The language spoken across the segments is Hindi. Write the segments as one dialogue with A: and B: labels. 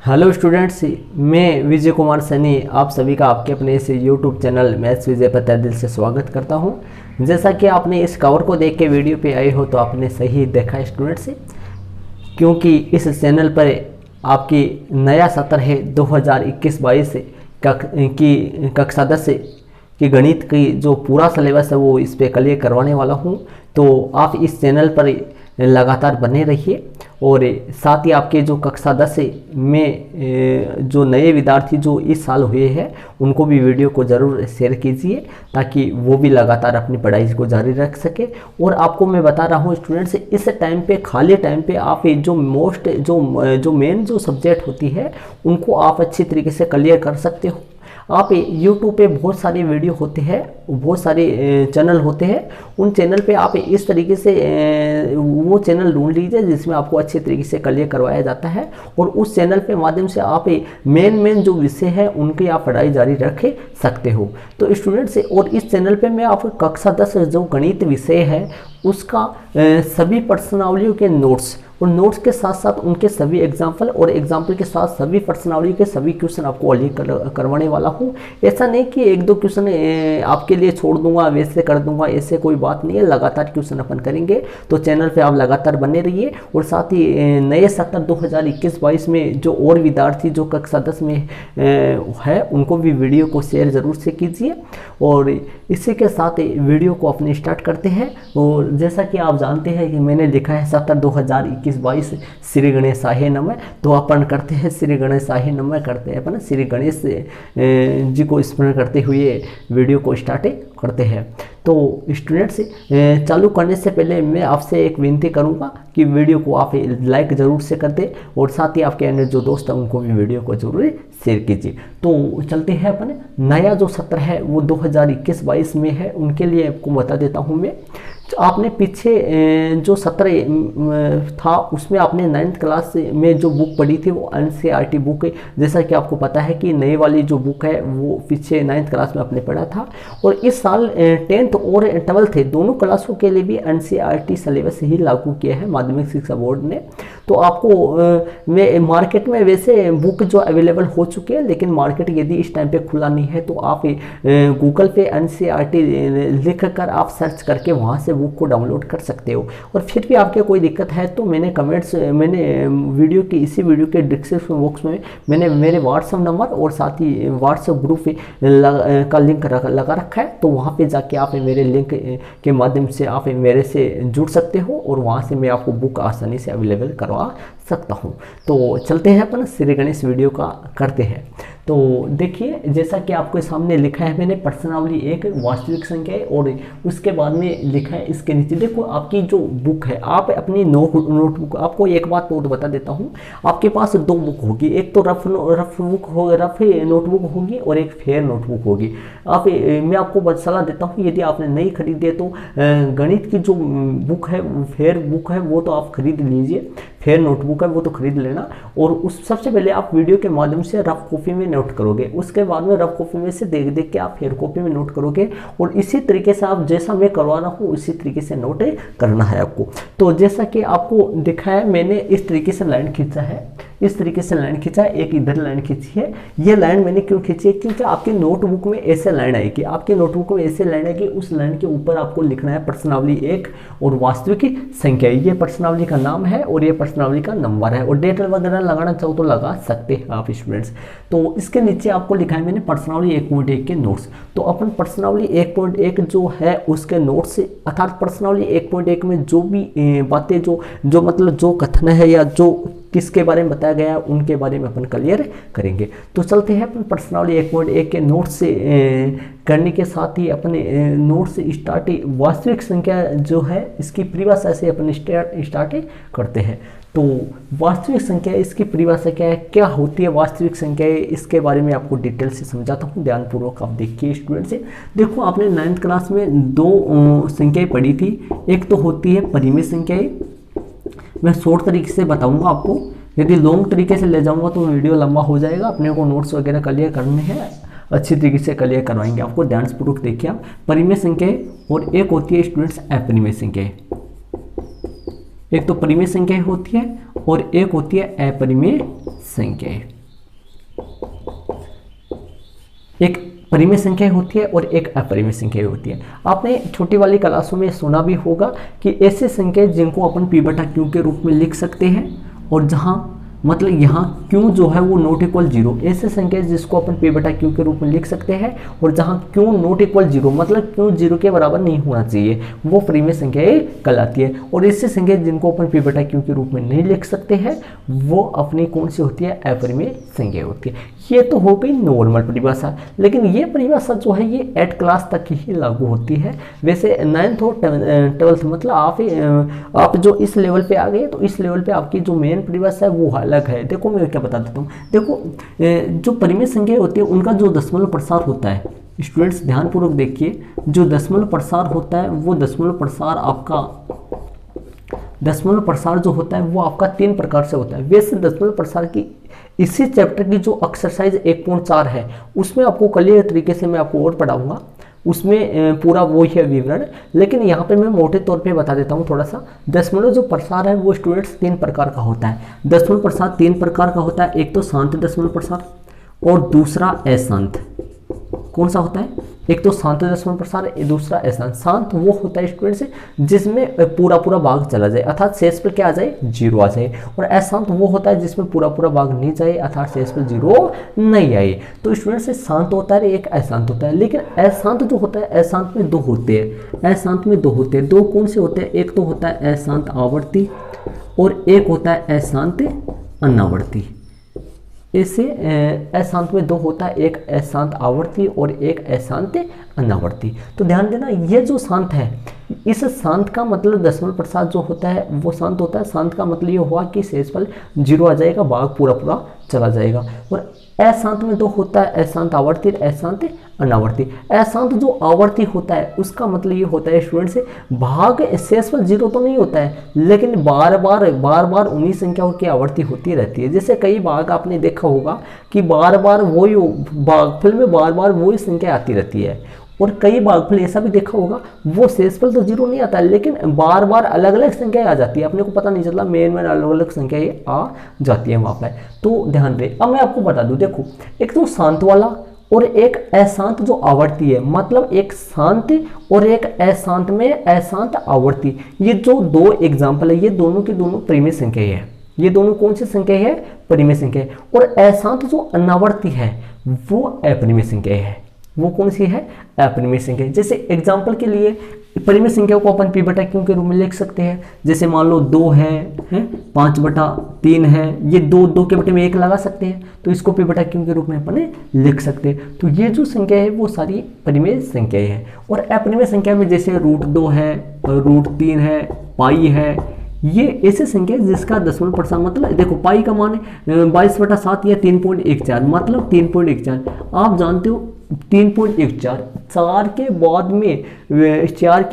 A: हेलो स्टूडेंट्स, मैं विजय कुमार सैनी आप सभी का आपके अपने इस यूट्यूब चैनल मैथ्स विजय पर तहे दिल से स्वागत करता हूं। जैसा कि आपने इस कवर को देख के वीडियो पे आए हो तो आपने सही देखा स्टूडेंट्स, क्योंकि इस चैनल पर आपकी नया सत्र है 2021-22 की कक्षा 10 कि गणित की जो पूरा सिलेबस है वो इस पे क्लियर करवाने वाला हूँ। तो आप इस चैनल पर लगातार बने रहिए और साथ ही आपके जो कक्षा 10 में जो नए विद्यार्थी जो इस साल हुए हैं उनको भी वीडियो को ज़रूर शेयर कीजिए ताकि वो भी लगातार अपनी पढ़ाई को जारी रख सके। और आपको मैं बता रहा हूँ स्टूडेंट्स, इस टाइम पे खाली टाइम पे आप जो मेन जो सब्जेक्ट होती है उनको आप अच्छी तरीके से क्लियर कर सकते हो। आप YouTube पे बहुत सारे वीडियो होते हैं, बहुत सारे चैनल होते हैं, उन चैनल पे आप इस तरीके से वो चैनल ढूंढ लीजिए जिसमें आपको अच्छे तरीके से क्लियर करवाया जाता है और उस चैनल पे माध्यम से आप मेन जो विषय है उनकी आप पढ़ाई जारी रख सकते हो। तो स्टूडेंट्स, और इस चैनल पे मैं आपको कक्षा 10 जो गणित विषय है उसका सभी प्रश्नावलियों के नोट्स और नोट्स के साथ साथ उनके सभी एग्जाम्पल और एग्जाम्पल के साथ सभी प्रश्नावली के सभी क्वेश्चन आपको अली करवाने वाला हूँ। ऐसा नहीं कि एक दो क्वेश्चन आपके लिए छोड़ दूंगा, वैसे कर दूंगा, ऐसे कोई बात नहीं है। लगातार क्वेश्चन अपन करेंगे, तो चैनल पे आप लगातार बने रहिए। और साथ ही नए सत्र 2021-22 में जो और विद्यार्थी जो कक्षा 10 में है उनको भी वीडियो को शेयर ज़रूर से कीजिए। और इसी के साथ वीडियो को अपने स्टार्ट करते हैं। और जैसा कि आप जानते हैं कि मैंने लिखा है सत्र 2021-22 श्री गणेशाय नमः, तो अपन करते हैं श्री गणेशाय नमः, करते हैं अपन श्री गणेश जी को स्मरण करते हुए वीडियो को स्टार्ट करते हैं। तो स्टूडेंट्स, चालू करने से पहले मैं आपसे एक विनती करूंगा कि वीडियो को आप लाइक ज़रूर से कर दें और साथ ही आपके अन्य जो दोस्त हैं उनको भी वीडियो को जरूर शेयर कीजिए। तो चलते हैं अपन, नया जो सत्र है वो 2021-22 में है, उनके लिए आपको बता देता हूँ मैं। आपने पीछे जो सत्र था उसमें आपने 9th क्लास में जो बुक पढ़ी थी वो NCERT बुक है। जैसा कि आपको पता है कि नई वाली जो बुक है वो पीछे 9th क्लास में आपने पढ़ा था और इस साल 10th और 12th दोनों क्लासों के लिए भी NCERT सिलेबस ही लागू किया है माध्यमिक शिक्षा बोर्ड ने। तो आपको मार्केट में वैसे बुक जो अवेलेबल हो चुके हैं, लेकिन मार्केट यदि इस टाइम पे खुला नहीं है तो आप गूगल पे NCERT लिख कर आप सर्च करके वहाँ से बुक को डाउनलोड कर सकते हो। और फिर भी आपके कोई दिक्कत है तो मैंने वीडियो की इसी वीडियो के डिस्क्रिप्शन बॉक्स में मैंने मेरे व्हाट्सएप नंबर और साथ ही व्हाट्सएप ग्रुप का लिंक लगा रखा है, तो वहाँ पे जाके आप मेरे लिंक के माध्यम से आप मेरे से जुड़ सकते हो और वहाँ से मैं आपको बुक आसानी से अवेलेबल करवा सकता हूँ। तो चलते हैं अपन श्री गणेश वीडियो का करते हैं। तो देखिए, जैसा कि आपके सामने लिखा है मैंने प्रश्नावली 1 वास्तविक संख्या है और उसके बाद में लिखा है इसके नीचे देखो आपकी जो बुक है, आप अपनी नोटबुक, आपको एक बात और बता देता हूँ, आपके पास 2 बुक होगी, एक तो रफ नोटबुक होगी और एक फेयर नोटबुक होगी। मैं आपको सलाह देता हूँ यदि आपने नहीं खरीदे तो गणित की जो बुक है फेयर बुक है वो तो आप खरीद लीजिए, फेयर नोटबुक है वो तो खरीद लेना। और उस सबसे पहले आप वीडियो के माध्यम से रफ कॉपी में नोट करोगे, उसके बाद में रफ कॉपी में से देख के आप फेयर कॉपी में नोट करोगे और इसी तरीके से आप जैसा मैं करवा रहा हूँ उसी तरीके से नोट करना है आपको। तो जैसा कि आपको दिखा है मैंने इस तरीके से लाइन खींचा है, इस तरीके से लाइन खींचा है, एक इधर लाइन खींची है। ये लाइन मैंने क्यों खींची है, क्योंकि आपकी नोटबुक में ऐसे लाइन आएगी, आपकी नोटबुक में ऐसे लाइन आएगी, उस लाइन के ऊपर आपको लिखना है प्रश्नावली 1 और वास्तविक संख्या। ये प्रश्नावली का नाम है और ये प्रश्नावली का नंबर है और डेट वगैरह लगाना चाहो तो लगा सकते हैं आप स्टूडेंट्स। तो इसके नीचे आपको लिखा है मैंने प्रश्नावली 1.1 के नोट्स। तो अपन प्रश्नावली 1.1 जो है उसके नोट्स अर्थात प्रश्नावली 1.1 में जो भी बातें जो मतलब जो कथन है या जो किसके बारे में बताया गया है उनके बारे में अपन क्लियर करेंगे। तो चलते हैं अपन प्रश्नावली 1.1 के नोट्स से करने के साथ ही अपने नोट्स स्टार्ट वास्तविक संख्या जो है इसकी परिभाषा से अपन स्टार्ट करते हैं। तो वास्तविक संख्या, इसकी परिभाषा क्या है, क्या होती है वास्तविक संख्या, इसके बारे में आपको डिटेल से समझाता हूँ, ध्यानपूर्वक आप देखिए स्टूडेंट से। देखो आपने 9th क्लास में 2 संख्याएं पढ़ी थी, एक तो होती है परिमेय संख्याएं, मैं शॉर्ट तरीके से बताऊंगा आपको, यदि लॉन्ग तरीके से ले जाऊंगा तो वीडियो लंबा हो जाएगा, अपने को नोट्स वगैरह क्लियर करने हैं, अच्छी तरीके से क्लियर करवाएंगे आपको, ध्यानपूर्वक देखिए आप। परिमेय संख्याएं और एक होती है स्टूडेंट्स अपरिमेय संख्याएं, एक तो परिमेय संख्याएं होती है और एक होती है अपरिमेय संख्याएं। एक परिमेय संख्या होती है और एक अपरिमेय संख्या होती है। आपने छोटी वाली क्लासों में सुना भी होगा कि ऐसे संख्या जिनको अपन p बटा q के रूप में लिख सकते हैं, और जहाँ मतलब यहाँ q जो है वो नॉट इक्वल 0, ऐसे संख्या जिसको अपन p बटा q के रूप में लिख सकते हैं, और जहाँ q नॉट इक्वल 0 मतलब q 0 के बराबर नहीं होना चाहिए, वो परिमेय संख्याएं कहलाती है। और ऐसे संख्या जिनको अपन p बटा q के रूप में नहीं लिख सकते हैं, वो अपनी कौन सी होती है, अपरिमेय संख्या होती है। ये तो हो गई नॉर्मल परिभाषा, लेकिन ये परिभाषा जो है ये 8 क्लास तक ही लागू होती है। वैसे 9th और 12th मतलब आप जो इस लेवल पे आ गए, तो इस लेवल पे आपकी जो मेन परिभाषा है वो अलग है। देखो मैं क्या बता देता हूँ। देखो जो परिमेय संख्या होती है उनका जो दशमलव प्रसार होता है, स्टूडेंट्स ध्यानपूर्वक देखिए, जो दशमलव प्रसार होता है वो दशमलव प्रसार जो होता है वो आपका 3 प्रकार से होता है। वैसे दशमलव प्रसार की इसी चैप्टर की जो एक्सरसाइज 1.4 है उसमें आपको क्लियर तरीके से मैं आपको और पढ़ाऊंगा, उसमें पूरा वो ही है विवरण, लेकिन यहाँ पे मैं मोटे तौर पे बता देता हूँ थोड़ा सा। दशमलव जो प्रसार है वो स्टूडेंट्स 3 प्रकार का होता है। दशमलव प्रसार 3 प्रकार का होता है, एक तो शांत दशमलव प्रसार और दूसरा अशांत। कौन सा होता है, एक तो शांत दशमलव प्रसार, दूसरा अशांत। शांत वो होता है स्टूडेंट्स जिसमें पूरा भाग चला जाए अर्थात शेष पर क्या आ जाए, 0 आ जाए, और अशांत वो होता है जिसमें पूरा भाग नहीं जाए अर्थात शेष पर 0 नहीं आए। तो स्टूडेंट्स शांत होता है, एक अशांत होता है। लेकिन अशांत जो होता है, अशांत में 2 होते हैं, अशांत में 2 होते हैं। 2 कौन से होते हैं, एक तो होता है अशांत आवर्ती और एक होता है अशांत अनावर्ती। इसे अशांत में 2 होता है, एक अशांत आवर्ती और एक अशांत अनावर्ती। तो ध्यान देना, ये जो शांत है, इस शांत का मतलब दशमलव प्रसार जो होता है वो शांत होता है। शांत का मतलब ये हुआ कि शेषफल 0 आ जाएगा, भाग पूरा चला जाएगा। और अशांत में 2 होता है, अशांत आवर्ती और अशांत अनावर्ती। अशांत जो आवर्ती होता है उसका मतलब ये होता है स्टूडेंट से भाग शेषफल 0 तो नहीं होता है, लेकिन बार बार उन्हीं संख्याओं की आवर्ती होती रहती है। जैसे कई भाग आपने देखा होगा कि बार बार वही भागफल में बार वही संख्या आती रहती है, और कई भागफल ऐसा भी देखा होगा वो शेषफल तो 0 नहीं आता है, लेकिन बार अलग अलग संख्याएं आ जाती है, अपने को पता नहीं चलता, मेन अलग अलग संख्याएं आ जाती है वहाँ पर। तो ध्यान दें। अब मैं आपको बता दूं, देखो एक तो शांत वाला और एक अशांत जो आवर्ती है, मतलब एक शांत और एक अशांत में अशांत आवर्ती, ये जो 2 एग्जाम्पल है ये दोनों की दोनों परिमेय संख्या है। ये दोनों कौन सी संख्या है, परिमेय संख्या है। और अशांत जो अनावर्ती है वो अपरिमेय संख्या है। वो कौन सी है, अपरिमेय संख्या। जैसे एग्जाम्पल के लिए परिमेय संख्या को अपन p बटा q के रूप में लिख सकते हैं। जैसे मान लो 2 है 5/3 है, ये 2 के बटे में 1 लगा सकते हैं, तो इसको p बटा q के रूप में अपन लिख सकते हैं। तो ये जो संख्या है वो सारी परिमेय संख्याएं हैं। और अपरिमेय संख्या में जैसे √2 है, √3 है, पाई है, ये ऐसे संख्या जिसका दशमलव प्रसार मतलब देखो पाई का मान 22/7 या 3.14, मतलब 3.14। आप जानते हो 3.14, 4 के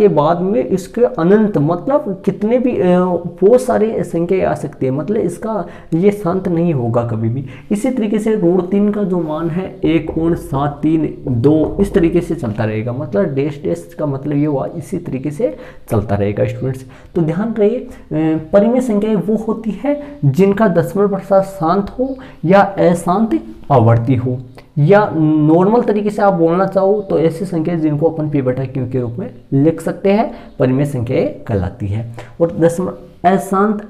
A: बाद में इसके अनंत मतलब कितने भी बहुत सारे संख्या आ सकती है, मतलब इसका ये शांत नहीं होगा कभी भी। इसी तरीके से √3 का जो मान है 1.732 इस तरीके से चलता रहेगा, मतलब डैश का मतलब ये हुआ इसी तरीके से चलता रहेगा स्टूडेंट्स। तो ध्यान रहे, परिमेय संख्याएं वो होती है जिनका दशमलव प्रसार शांत हो या अशांत आवर्ती हो, या नॉर्मल तरीके से आप बोलना चाहो तो ऐसी संख्या जिनको अपन p बटा q के रूप में लिख सकते हैं, परिमेय संख्याएं कहलाती है। और दशमलव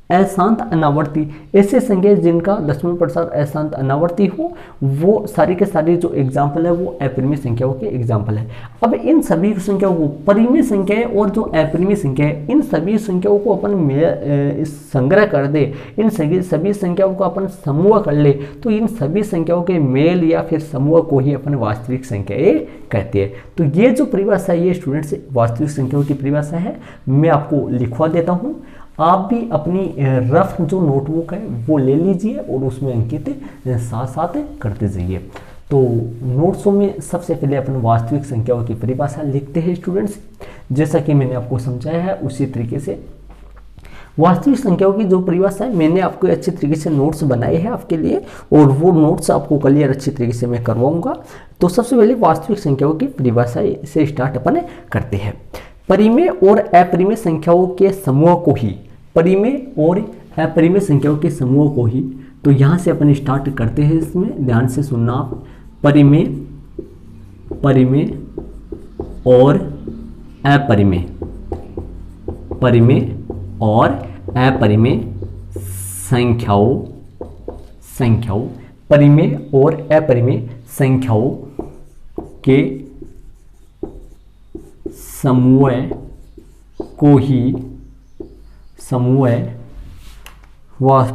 A: अशांत अनावर्ती, ऐसे संख्या जिनका दशमलव प्रसार अशांत अनावर्ती हो, वो सारी के सारी जो एग्जाम्पल है वो अपरिमेय संख्याओं के एग्जाम्पल है। अब इन सभी संख्याओं को, परिमेय संख्याएं और जो अपरिमेय संख्या है, इन सभी संख्याओं को अपन संग्रह कर दे, इन सभी संख्याओं को अपन समूह कर ले, तो इन सभी संख्याओं के मेल या फिर समूह को ही अपन वास्तविक संख्याएं कहते हैं। तो ये जो परिभाषा है ये स्टूडेंट्स वास्तविक संख्याओं की परिभाषा है, मैं आपको लिखवा देता हूँ। आप भी अपनी रफ जो नोटबुक है वो ले लीजिए और उसमें अंकित साथ साथ करते जाइए। तो नोट्सों में सबसे पहले अपन वास्तविक संख्याओं की परिभाषा लिखते हैं स्टूडेंट्स। जैसा कि मैंने आपको समझाया है उसी तरीके से वास्तविक संख्याओं की जो परिभाषा है मैंने आपको अच्छी तरीके से नोट्स बनाए हैं आपके लिए, और वो नोट्स आपको क्लियर अच्छी तरीके से मैं करवाऊंगा। तो सबसे पहले वास्तविक संख्याओं की परिभाषा से स्टार्ट अपन करते हैं। परिमेय और अपरिमेय संख्याओं के समूह को ही, परिमेय और अपरिमेय संख्याओं के समूह को ही, तो यहाँ से अपन स्टार्ट करते हैं। इसमें ध्यान से सुनना आप। परिमेय परिमेय और अपरिमेय, परिमेय और अपरिमेय संख्याओं, परिमेय और अपरिमेय संख्याओं के समूह को ही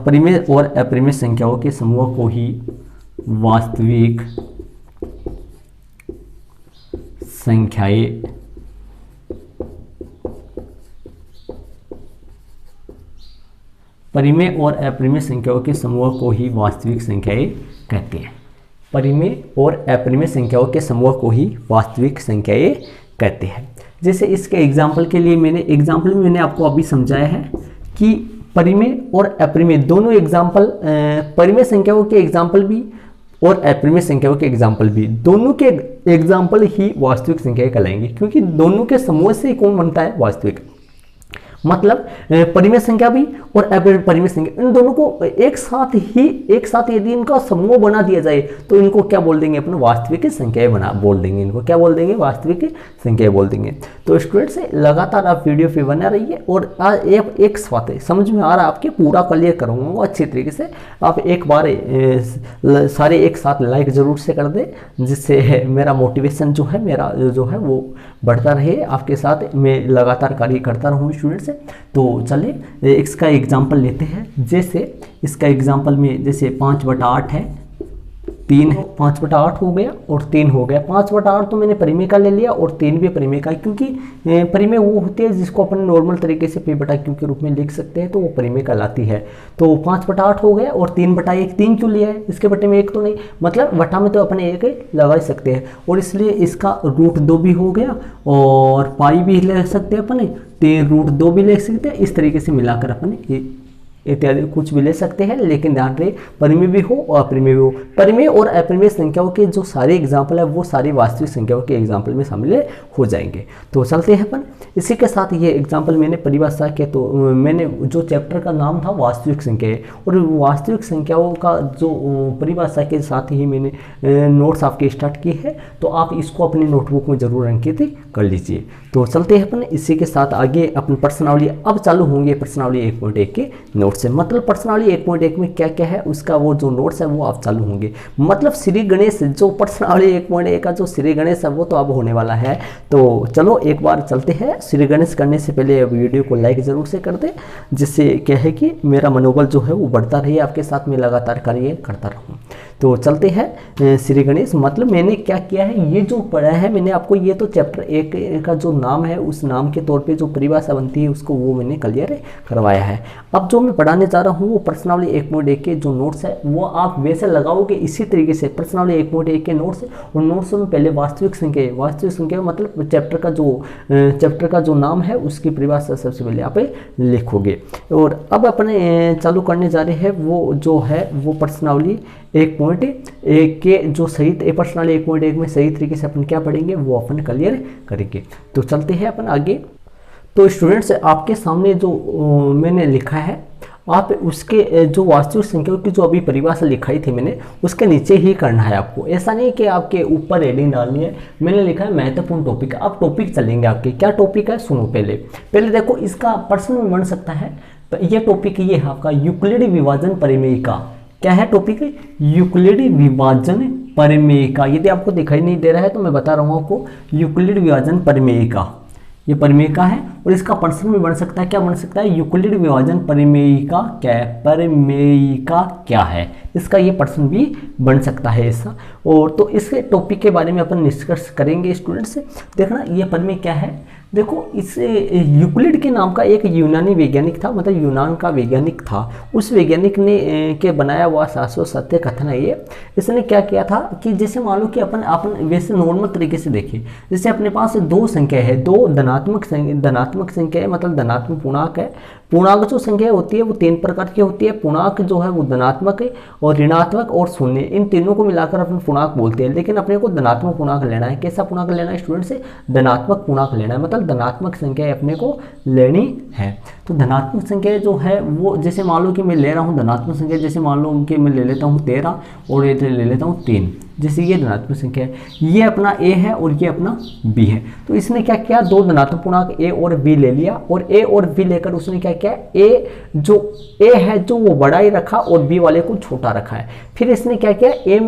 A: परिमेय और अपरिमेय संख्याओं के समूह को ही वास्तविक संख्याएं परिमेय और अपरिमेय संख्याओं के समूह को ही वास्तविक संख्याएं कहते हैं। परिमेय और अपरिमेय संख्याओं के समूह को ही वास्तविक संख्याएं कहते हैं। जैसे इसके एग्जाम्पल के लिए मैंने आपको अभी समझाया है कि परिमेय और अपरिमेय दोनों एग्जाम्पल, परिमेय संख्याओं के एग्जाम्पल भी और अपरिमेय संख्याओं के एग्जाम्पल भी, दोनों के एग्जाम्पल ही वास्तविक संख्याएं कहलाएंगे, क्योंकि दोनों के समूह से कौन बनता है? वास्तविक। मतलब परिमेय संख्या भी और अपरिमेय संख्या, इन दोनों को एक साथ यदि इनका समूह बना दिया जाए तो इनको क्या बोल देंगे? अपने वास्तविक संख्याएं बोल देंगे। इनको क्या बोल देंगे? वास्तविक संख्याएं बोल देंगे। तो स्टूडेंट्स लगातार आप वीडियो पे बना रहिए और एक बात है समझ में आ रहा है आपके, पूरा क्लियर करूँगा अच्छी तरीके से। आप एक बार सारे एक साथ लाइक जरूर से कर दे, जिससे मेरा मोटिवेशन जो है वो बढ़ता रहे। आपके साथ मैं लगातार कार्य करता रहूँ स्टूडेंट्स। तो चलिए इसका एग्जाम्पल लेते हैं। जैसे इसका एग्जाम्पल में जैसे 5/8 है, 3 है, 5/8 हो गया और 3 हो गया। 5/8 तो मैंने परिमेय का ले लिया और 3 भी परिमेय का, क्योंकि परिमेय वो होती है जिसको अपन नॉर्मल तरीके से p/q के रूप में लिख सकते हैं, तो वो परिमेय कहलाती है। तो 5/8 हो गया और 3/1, 3 क्यों लिया है? इसके बटे में 1 तो नहीं, मतलब बटा में तो अपने 1 लगा सकते हैं, और इसलिए इसका √2 भी हो गया और पाई भी ले सकते हैं अपने, 3√2 भी ले सकते हैं। इस तरीके से मिलाकर अपने इत्यादि कुछ भी ले सकते हैं, लेकिन ध्यान रहे परिमेय भी हो और अपरिमेय भी हो। परिमेय और अपरिमेय संख्याओं के जो सारे एग्जाम्पल है वो सारी वास्तविक संख्याओं के एग्जाम्पल में शामिल हो जाएंगे। तो चलते हैं अपन इसी के साथ। ये एग्जाम्पल मैंने परिभाषा के, तो मैंने जो चैप्टर का नाम था वास्तविक संख्याएं, और वास्तविक संख्याओं का जो परिभाषा के साथ ही मैंने नोट्स आपके स्टार्ट किए हैं, तो आप इसको अपनी नोटबुक में जरूर अंकित कर लीजिए। तो चलते हैं अपन इसी के साथ आगे। अपन प्रश्नावली अब चालू होंगे, प्रश्नावली 1.1 के नोट्स से। मतलब प्रश्नावली 1.1 में क्या क्या है उसका वो जो नोट्स है वो अब चालू होंगे। मतलब श्री गणेश, जो प्रश्नावली 1.1 का जो श्री गणेश है वो तो अब होने वाला है। तो चलो एक बार चलते हैं। श्री गणेश करने से पहले वीडियो को लाइक जरूर से कर दे, जिससे क्या है कि मेरा मनोबल जो है वो बढ़ता रहे, आपके साथ में लगातार कार्य करता रहूँ। तो चलते हैं श्री गणेश। मतलब मैंने क्या किया है, ये जो पढ़ा है मैंने आपको, ये तो चैप्टर 1 का जो नाम है उस नाम के तौर पे जो परिभाषा बनती है उसको वो मैंने क्लियर करवाया है। अब जो मैं पढ़ाने जा रहा हूँ वो प्रश्नावली 1.1 के जो नोट्स है वो आप वैसे लगाओगे इसी तरीके से। प्रश्नावली 1.1 के नोट्स, और नोट्स में पहले वास्तविक संख्या मतलब चैप्टर का जो नाम है उसकी परिभाषा सबसे पहले आप लिखोगे। और अब अपने चालू करने जा रहे हैं वो जो है वो प्रश्नावली 1.1 के जो सही प्रश्नावली 1.1 में सही तरीके से अपन क्या पढ़ेंगे वो अपन क्लियर करेंगे। तो चलते हैं अपन आगे। तो स्टूडेंट्स आपके सामने जो मैंने लिखा है, आप उसके जो वास्तविक संख्याओं की जो अभी परिभाषा लिखाई थी मैंने, उसके नीचे ही करना है आपको। ऐसा नहीं कि आपके ऊपर हेडिंग डालनी है। मैंने लिखा है महत्वपूर्ण टॉपिक। अब टॉपिक चलेंगे आपके, क्या टॉपिक है सुनो। पहले देखो, इसका प्रश्न में बन सकता है। ये टॉपिक ये है आपका यूक्लिडी विभाजन परिमेय का। क्या है टॉपिक? यूक्लिडी विभाजन परिमेय का। यदि आपको दिखाई नहीं दे रहा है तो मैं बता रहा हूँ आपको, यूक्लिड विभाजन परिमेय का, ये परिमेय का है। और इसका प्रश्न में बन सकता है, क्या बन सकता है? यूक्लिड विभाजन परिमेय का क्या है? परिमेय का क्या है? इसका ये प्रश्न भी बन सकता है ऐसा। और तो इस टॉपिक के बारे में अपन निष्कर्ष करेंगे स्टूडेंट्स। देखना ये परिमेय क्या है। देखो, इसे यूक्लिड के नाम का एक यूनानी वैज्ञानिक था, मतलब यूनान का वैज्ञानिक था। उस वैज्ञानिक ने के बनाया हुआ शाश्वत सत्य कथन है ये। इसने क्या किया था कि जैसे मान लो कि अपन वैसे नॉर्मल तरीके से देखें, जैसे अपने पास दो संख्या है, दो धनात्मक संख्या है, मतलब धनात्मक पूर्णांक है। पूर्णांक जो संख्या होती है वो 3 प्रकार की होती है। पूर्णांक जो है वो धनात्मक है और ऋणात्मक और शून्य, इन तीनों को मिलाकर अपन पूर्णांक बोलते हैं। लेकिन अपने को धनात्मक पूर्णांक लेना है। कैसा पूर्णांक लेना है स्टूडेंट से? धनात्मक पूर्णांक लेना है, मतलब धनात्मक संख्या अपने को लेनी है। तो धनात्मक संख्या जो है वो, जैसे मान लो कि मैं ले रहा हूँ धनात्मक संख्या, जैसे मान लो कि मैं ले लेता हूँ 13 और ये ले लेता हूँ 3। जैसे ये धनात्मक संख्या है, ये अपना a है और ये अपना b है। तो इसने क्या किया, दो धनात्मक पूर्णांक a और b ले लिया और a और b लेकर उसने क्या किया, a है जो वो बड़ा ही रखा और b वाले को छोटा रखा है। फिर इसने क्या किया, a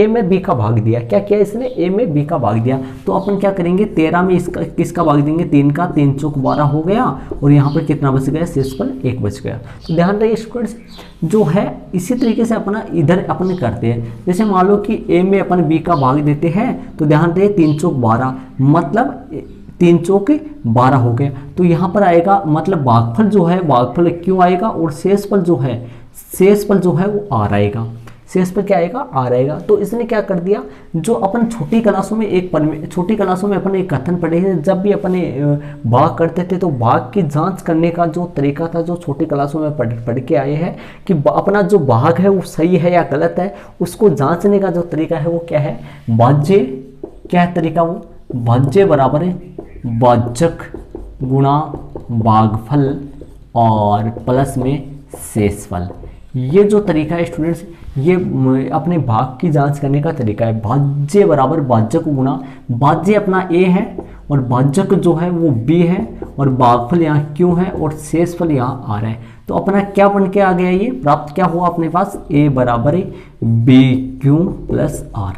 A: में b का भाग दिया। क्या किया इसने, a में b का भाग दिया। तो अपन क्या करेंगे, 13 में इसका किसका भाग देंगे, 3 का, 3 चौक 12 हो गया और यहाँ पर कितना बच गया, शेषफल 1 बच गया। तो ध्यान रखिए स्टूडेंट्स, जो है इसी तरीके से अपना इधर अपन करते हैं। जैसे मान लो कि a में अपन b का भाग देते हैं, तो ध्यान रखिए 3 चौक 12 मतलब 3 चौक 12 हो गया। तो यहाँ पर आएगा मतलब भागफल जो है, भागफल क्यों आएगा, और शेषफल जो है वो r आएगा। शेषफल क्या आएगा, r आएगा। तो इसने क्या कर दिया, जो अपन छोटी क्लासों में अपन एक कथन पढ़े हैं, जब भी अपने भाग करते थे तो भाग की जांच करने का जो तरीका था, जो छोटी क्लासों में पढ़ के आए हैं कि अपना जो भाग है वो सही है या गलत है, उसको जांचने का जो तरीका है वो क्या है, भाज्य। क्या है तरीका, वो भाज्य बराबर है भाजक गुणा भागफल और प्लस में शेषफल। ये जो तरीका है स्टूडेंट्स, ये अपने भाग की जांच करने का तरीका है। भाज्य बराबर भाजक गुणा, भाज्य अपना a है और भाजक जो है वो b है और भागफल यहाँ q है और शेषफल यहाँ r है। तो अपना क्या बन के आ गया, ये प्राप्त क्या हुआ अपने पास, a बराबर bq प्लस r।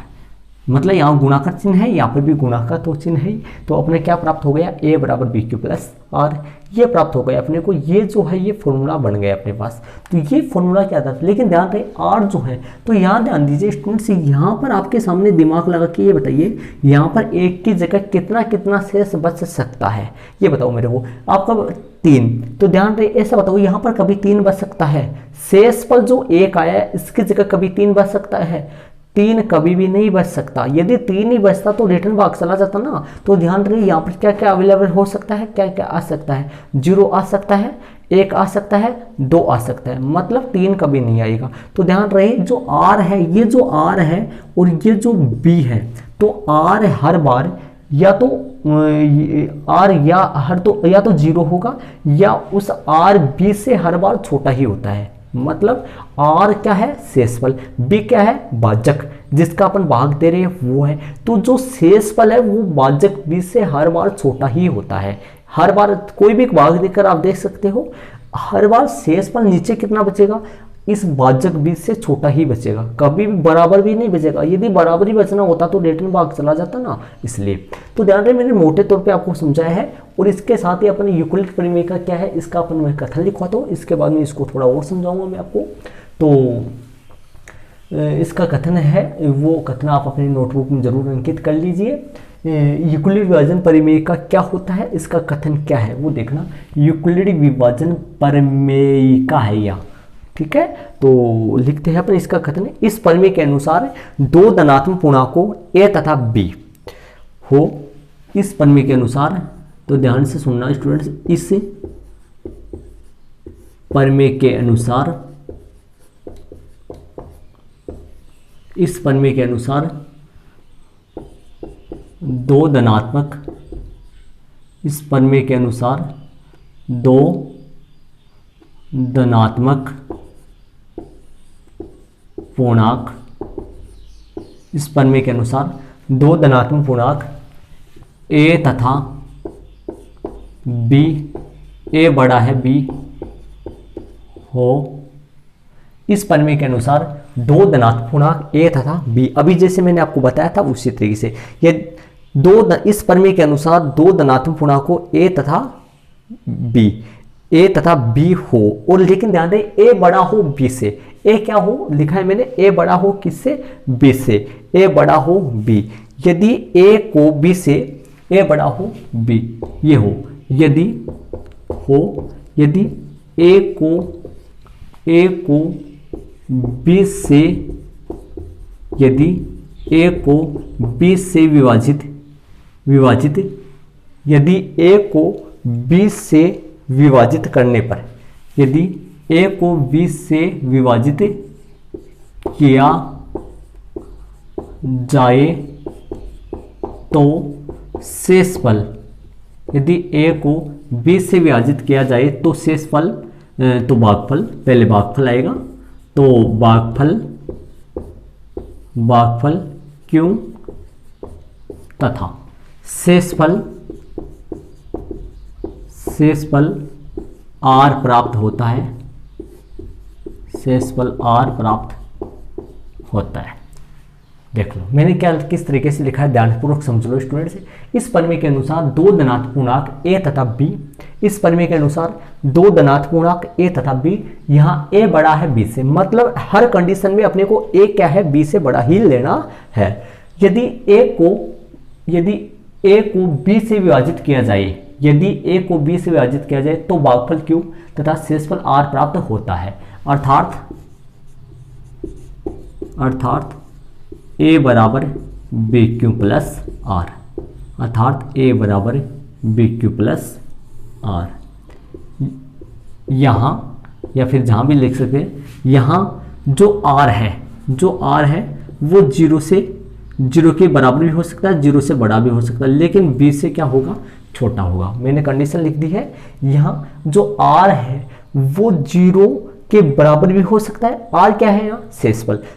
A: मतलब यहाँ गुणाकार चिन्ह है, यहाँ पर भी गुणाकार तो चिन्ह है। तो अपने क्या प्राप्त हो गया, a बराबर bq प्लस r, ये प्राप्त हो गया अपने को। ये जो है ये फॉर्मूला बन गया अपने पास। तो ये फॉर्मूला क्या था, लेकिन ध्यान रहे r जो है, तो यहाँ ध्यान दीजिए स्टूडेंट्स, यहाँ पर आपके सामने दिमाग लगा के ये बताइए, यहाँ पर एक की जगह कितना कितना शेष बच सकता है, ये बताओ मेरे को। आपका 3, तो ध्यान रहे ऐसा बताओ, यहाँ पर कभी 3 बच सकता है, शेषफल जो 1 आया है इसकी जगह कभी 3 बच सकता है, 3 कभी भी नहीं बच सकता। यदि 3 ही बचता तो रिटर्न भाग चला जाता ना। तो ध्यान रखिए यहाँ पर क्या क्या अवेलेबल हो सकता है, क्या क्या आ सकता है, 0 आ सकता है, 1 आ सकता है, 2 आ सकता है, मतलब 3 कभी नहीं आएगा। तो ध्यान रहे जो r है, ये जो r है और ये जो b है, तो r हर बार या तो r या तो 0 होगा या उस r b से हर बार छोटा ही होता है। मतलब r क्या है, शेषफल, b क्या है, भाजक जिसका अपन भाग दे रहे हैं वो है। तो जो शेषफल है वो भाजक b से हर बार छोटा ही होता है। हर बार कोई भी भाग देकर आप देख सकते हो, हर बार शेषफल नीचे कितना बचेगा, इस भाजक b से छोटा ही बचेगा, कभी भी बराबर भी नहीं बचेगा। यदि बराबर ही बचना होता तो रिटर्न भाग चला जाता ना, इसलिए। तो ध्यान रहे मैंने मोटे तौर पे आपको समझाया है। और इसके साथ ही अपने यूक्लिड प्रमेय का क्या है, इसका अपन मैं कथन लिखवाता हूँ, इसके बाद में इसको थोड़ा और समझाऊंगा मैं आपको। तो इसका कथन है, वो कथन आप अपने नोटबुक में जरूर अंकित कर लीजिए। यूक्लिड विभाजन प्रमेय का क्या होता है, इसका कथन क्या है वो देखना। यूक्लिड विभाजन प्रमेय का है यह, ठीक है। तो लिखते हैं अपन इसका कथन, इस प्रमेय के अनुसार दो धनात्मक पूर्णांकों a तथा b हो, इस प्रमेय के अनुसार, तो ध्यान से सुनना स्टूडेंट्स, इस प्रमेय के अनुसार, इस प्रमेय के अनुसार दो धनात्मक, इस प्रमेय के अनुसार दो धनात्मक पूर्णांक, इस प्रमेय के अनुसार दो धनात्मक पूर्णांक a तथा b, a बड़ा है b हो, इस प्रमेय के अनुसार दो धनात्मक पूर्णांक a तथा b, अभी जैसे मैंने आपको बताया था उसी तरीके से, ये इस प्रमेय के अनुसार दो धनात्मक पूर्णांकों a तथा b हो, और लेकिन ध्यान दें a बड़ा हो b से, a क्या हो लिखा है मैंने, a बड़ा हो किससे, b से, a बड़ा हो b। यदि a को b से, a बड़ा हो b, ये हो, यदि a को b से, यदि a को b से विभाजित, यदि a को b से विभाजित करने पर, यदि a को b से विभाजित किया जाए तो शेषफल, यदि a को b से विभाजित किया जाए तो शेषफल, तो भागफल, पहले भागफल आएगा, तो भागफल क्यू तथा शेषफल आर प्राप्त होता है, शेषफल आर प्राप्त होता है। देख लो मैंने क्या किस तरीके से लिखा है, ध्यानपूर्वक समझ लो स्टूडेंट्स। इस प्रमेय के अनुसार दो धनात्मक पूर्णांक ए तथा बी, इस प्रमेय के अनुसार दो धनात्मक पूर्णांक ए तथा बी, यहाँ ए बड़ा है बी से, मतलब हर कंडीशन में अपने को ए क्या है, बी से बड़ा ही लेना है। यदि ए को बी से विभाजित किया जाए, यदि ए को बी से विभाजित किया जाए तो भागफल क्यू तथा शेषफल आर प्राप्त होता है। अर्थात ए बराबर बी क्यू प्लस आर, अर्थात ए बराबर बी क्यू प्लस आर। यहाँ या फिर जहाँ भी लिख सकते हैं, यहाँ जो आर है वो जीरो के बराबर भी हो सकता है, जीरो से बड़ा भी हो सकता है, लेकिन बी से क्या होगा, छोटा होगा। मैंने कंडीशन लिख दी है। यहाँ जो आर है वो जीरो के बराबर भी हो सकता है। आर क्या है यहाँ,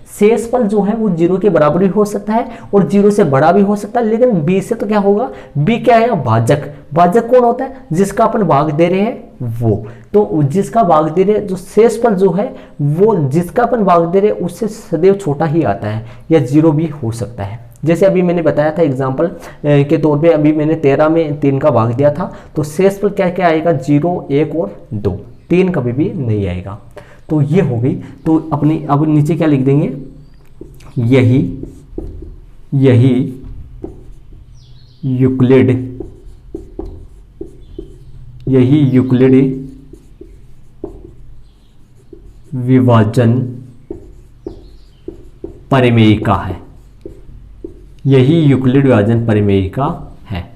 A: शेषफल जो है वो जीरो के बराबर भी हो सकता है और जीरो से बड़ा भी हो सकता है, लेकिन बी से तो क्या होगा, बी क्या है यहाँ, भाजक कौन होता है, जिसका अपन भाग दे रहे हैं वो, तो जिसका भाग दे रहे हैं, जो शेषफल जो है वो जिसका अपन भाग दे रहे हैं उससे सदैव छोटा ही आता है या जीरो भी हो सकता है। जैसे अभी मैंने बताया था एग्जाम्पल के तौर पे, अभी मैंने 13 में 3 का भाग दिया था, तो शेषफल क्या क्या आएगा, 0, 1 और 2, 3 कभी भी नहीं आएगा। तो ये हो गई। तो अपनी अब नीचे क्या लिख देंगे, यही यूक्लिड विभाजन परिमेयिका है, यही यूक्लिड विभाजन परिमेयिका है।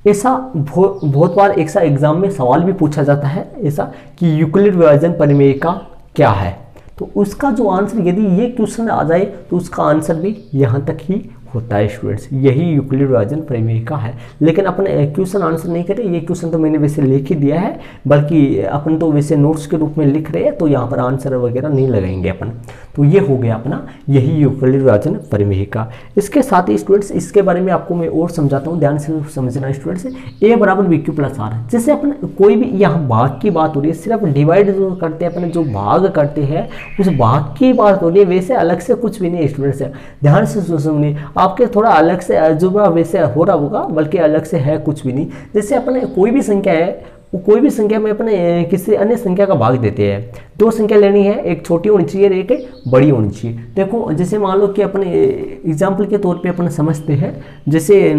A: ऐसा बहुत बार ऐसा एग्जाम में सवाल भी पूछा जाता है ऐसा कि यूक्लिड विभाजन परिमेयिका क्या है, तो उसका जो आंसर, यदि ये क्वेश्चन आ जाए तो उसका आंसर भी यहाँ तक ही होता है स्टूडेंट्स, यही यूक्लिड विभाजन परिमेयिका है। लेकिन अपन क्वेश्चन आंसर नहीं करें, ये क्वेश्चन तो मैंने वैसे लिख ही दिया है, बल्कि अपन तो वैसे नोट्स के रूप में लिख रहे हैं, तो यहाँ पर आंसर वगैरह नहीं लगाएंगे अपन। तो ये हो गया अपना यही यूक्लिड विभाजन परिमेयिका। इसके साथ ही स्टूडेंट्स इसके बारे में आपको मैं और समझाता हूँ, ध्यान से समझना स्टूडेंट्स। ए बराबर बी क्यू प्लस आर, जैसे अपन कोई भी यहाँ भाग की बात हो रही है, सिर्फ डिवाइड जो करते हैं अपन, जो भाग करते हैं उस भाग की बात हो रही है, वैसे अलग से कुछ भी नहीं स्टूडेंट्स। ध्यान से सुनिए, आपके थोड़ा अलग से अजूबा वैसे हो रहा होगा, बल्कि अलग से है कुछ भी नहीं। जैसे अपने कोई भी संख्या है, कोई भी संख्या में अपने किसी अन्य संख्या का भाग देते हैं, दो संख्या लेनी है, एक छोटी होनी चाहिए और एक बड़ी होनी चाहिए। देखो जैसे मान लो कि अपने एग्जाम्पल के तौर पे अपन समझते हैं, जैसे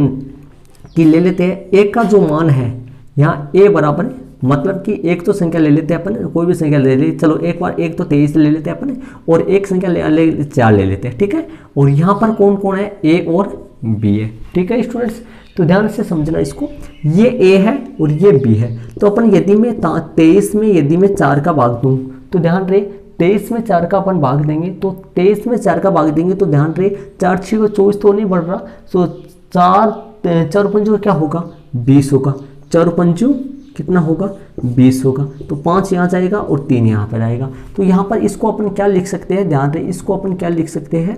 A: कि ले लेते हैं एक का जो मान है यहाँ ए बराबर, मतलब कि एक तो संख्या ले लेते हैं अपन, कोई भी संख्या ले लेते, चलो एक बार एक तो 23 ले लेते हैं अपन, और एक संख्या 4 ले लेते हैं, ठीक है। और यहाँ पर कौन कौन है, ए और बी है, ठीक है स्टूडेंट्स। तो ध्यान से समझना इसको, ये ए है और ये बी है। तो अपन यदि मैं 23 में यदि मैं 4 का भाग दूँ, तो ध्यान रहे 23 में 4 का अपन भाग देंगे, तो 23 में 4 का भाग देंगे तो ध्यान रहे 4 6 को 24 तो नहीं बढ़ रहा, तो 4 पंचू क्या होगा, 20 होगा, 4 पंचू कितना होगा, 20 होगा। तो 5 यहाँ जाएगा और 3 यहाँ पर आएगा। तो यहाँ पर इसको अपन क्या लिख सकते हैं, ध्यान रहे इसको अपन क्या लिख सकते हैं,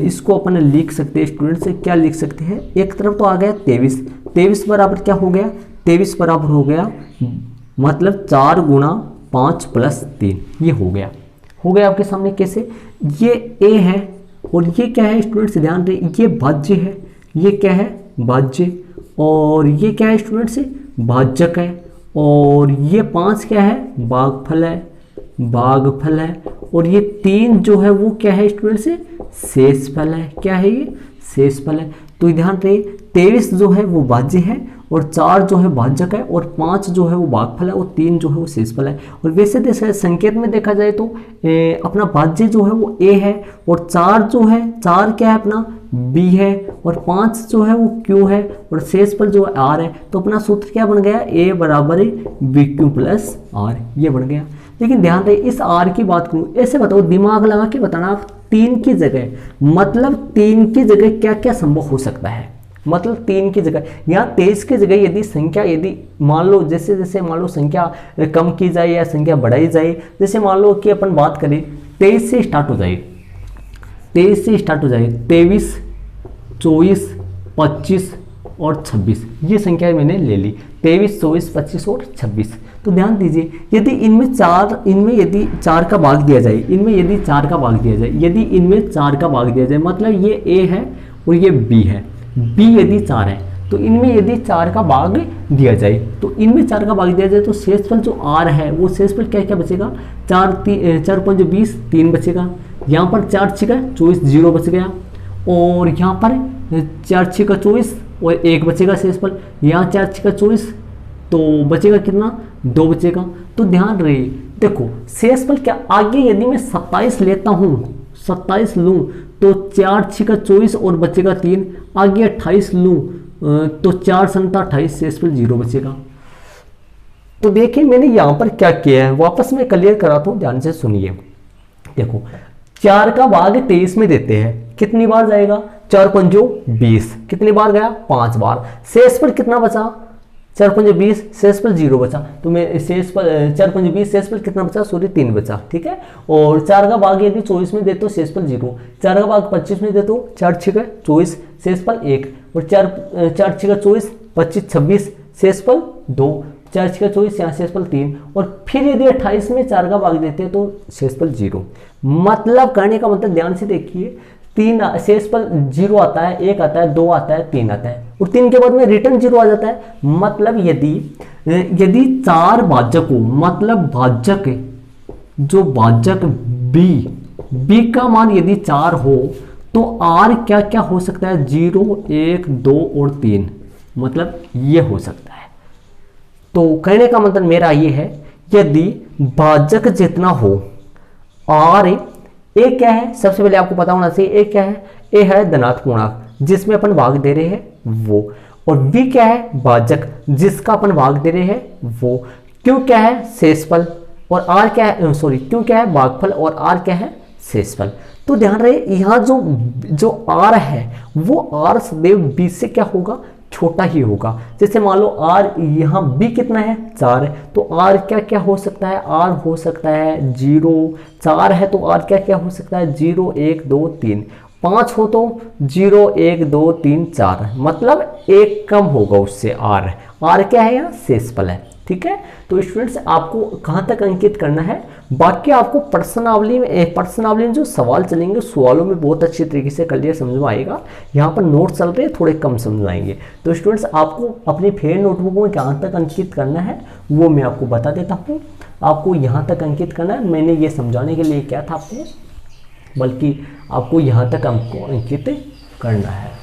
A: इसको अपन लिख सकते हैं स्टूडेंट से, क्या लिख सकते हैं, एक तरफ तो आ गया 23 बराबर क्या हो गया, 23 बराबर हो गया मतलब 4 गुणा 5 प्लस 3, ये हो गया आपके सामने। कैसे, ये ए है और ये क्या है स्टूडेंट्स, ध्यान रहे ये भाज्य है, ये क्या है भाज्य, और ये क्या है स्टूडेंट्स, भाजक है, और ये 5 क्या है, भागफल है, और ये 3 जो है वो क्या है स्टूडेंट्स, शेषफल है। क्या है ये, शेषफल है। तो ध्यान रहे 23 जो है वो भाज्य है और 4 जो है भाजक है और 5 जो है वो भागफल है और 3 जो है वो शेषफल है। और वैसे जैसे संकेत में देखा जाए तो अपना भाज्य जो है वो ए है और 4 जो है 4 क्या है अपना बी है और 5 जो है वो क्यू है और शेषफल जो है आर है। तो अपना सूत्र क्या बन गया, ए बराबर बी क्यू प्लस आर, ये बन गया। लेकिन ध्यान रहे इस आर की बात करूँ, ऐसे बताओ दिमाग लगा के बताना, आप 3 की जगह मतलब 3 की जगह क्या क्या संभव हो सकता है, मतलब 3 की जगह यहाँ 23 की जगह यदि संख्या यदि मान लो जैसे जैसे मान लो संख्या कम की जाए या संख्या बढ़ाई जाए, जैसे मान लो कि अपन बात करें 23 से स्टार्ट हो जाए, 23 से स्टार्ट हो जाएगी, 23, 24, 25 और 26, ये संख्या मैंने ले ली, 23, 24, 25 और 26। तो ध्यान दीजिए, यदि इनमें यदि 4 का भाग दिया जाए, यदि 4 का भाग दिया जाए, मतलब ये A है और ये B है, B यदि 4 है तो इनमें यदि 4 का भाग दिया जाए, तो इनमें 4 का भाग दिया जाए तो शेषफल जो R है वो शेषफल क्या क्या बचेगा, 4 5 20, 3 बचेगा, यहाँ पर 4 6 24, 0 बच गया, और यहाँ पर 4 6 24 और 1 बचेगा शेषफल, यहाँ 4 6 24 तो बचेगा कितना, 2 बचेगा। तो ध्यान रहे, देखो शेषफल क्या, आगे यदि मैं 27 लेता हूँ, 27 लूँ तो 4 6 24 और बचेगा 3, आगे 28 लूँ तो 4 7 28, शेषफल 0 बचेगा। तो देखिए मैंने यहाँ पर क्या किया है, वापस मैं क्लियर कराता हूँ, ध्यान से सुनिए। देखो 4 का भाग 23 में देते हैं, कितनी बार जाएगा, 4 5 20, कितनी बार गया, 5 बार, शेषफल कितना बचा, 4 5 20, शेषफल 0 बचा, तो मैं शेषफल 4 5 20, शेषफल कितना बचा, सॉरी 3 बचा, ठीक है। और 4 का भाग यदि 24 में देते हो शेषफल 0, 4 का भाग 25 में देते हो, 4 6 24, शेषफल 1, और 4 6 24, 25 26, शेषफल 2, 4 6 24, यहाँ शेषफल 3, और फिर यदि 28 में 4 का भाग देते हैं तो शेषफल 0। मतलब करने का मतलब ध्यान से देखिए, 3 शेषफल 0 आता है, 1 आता है, 2 आता है, 3 आता है, और 3 के बाद में रिटर्न 0 आ जाता है। मतलब यदि 4 भाजक हो, मतलब भाजक जो भाजक b का मान यदि 4 हो तो r क्या क्या हो सकता है, 0 1 2 और 3, मतलब ये हो सकता है। तो कहने का मतलब मेरा ये है, यदि भाजक जितना हो r, ए क्या है, सबसे पहले आपको पता होना चाहिए, ए क्या है, ए है धनात्मक पूर्णांक जिसमें अपन भाग दे रहे हैं वो, और बी क्या है, भाजक जिसका अपन भाग दे रहे हैं वो, क्यू क्या है, शेषफल, और आर क्या है, सॉरी क्यू क्या है, भागफल, और आर क्या है, शेषफल। तो ध्यान रहे, यहाँ जो आर है वो आर सदैव बी से क्या होगा, छोटा ही होगा। जैसे मान लो आर, यहाँ बी कितना है, 4 है, तो आर क्या क्या हो सकता है, आर हो सकता है 0, 4 है तो आर क्या क्या हो सकता है, 0 1 2 3, 5 हो तो 0 1 2 3 4, मतलब 1 कम होगा उससे आर क्या है, यहाँ शेषफल है, ठीक है। तो स्टूडेंट्स आपको कहाँ तक अंकित करना है, बाकी आपको प्रश्नावली में जो सवाल चलेंगे सवालों में बहुत अच्छी तरीके से क्लियर समझ में आएगा। यहाँ पर नोट चल रहे हैं, थोड़े कम समझ आएंगे। तो स्टूडेंट्स आपको अपनी फेयर नोटबुक में कहाँ तक अंकित करना है वो मैं आपको बता देता हूँ। आपको यहाँ तक अंकित करना है, मैंने ये समझाने के लिए क्या था आपको, बल्कि आपको यहाँ तक हमको अंकित करना है।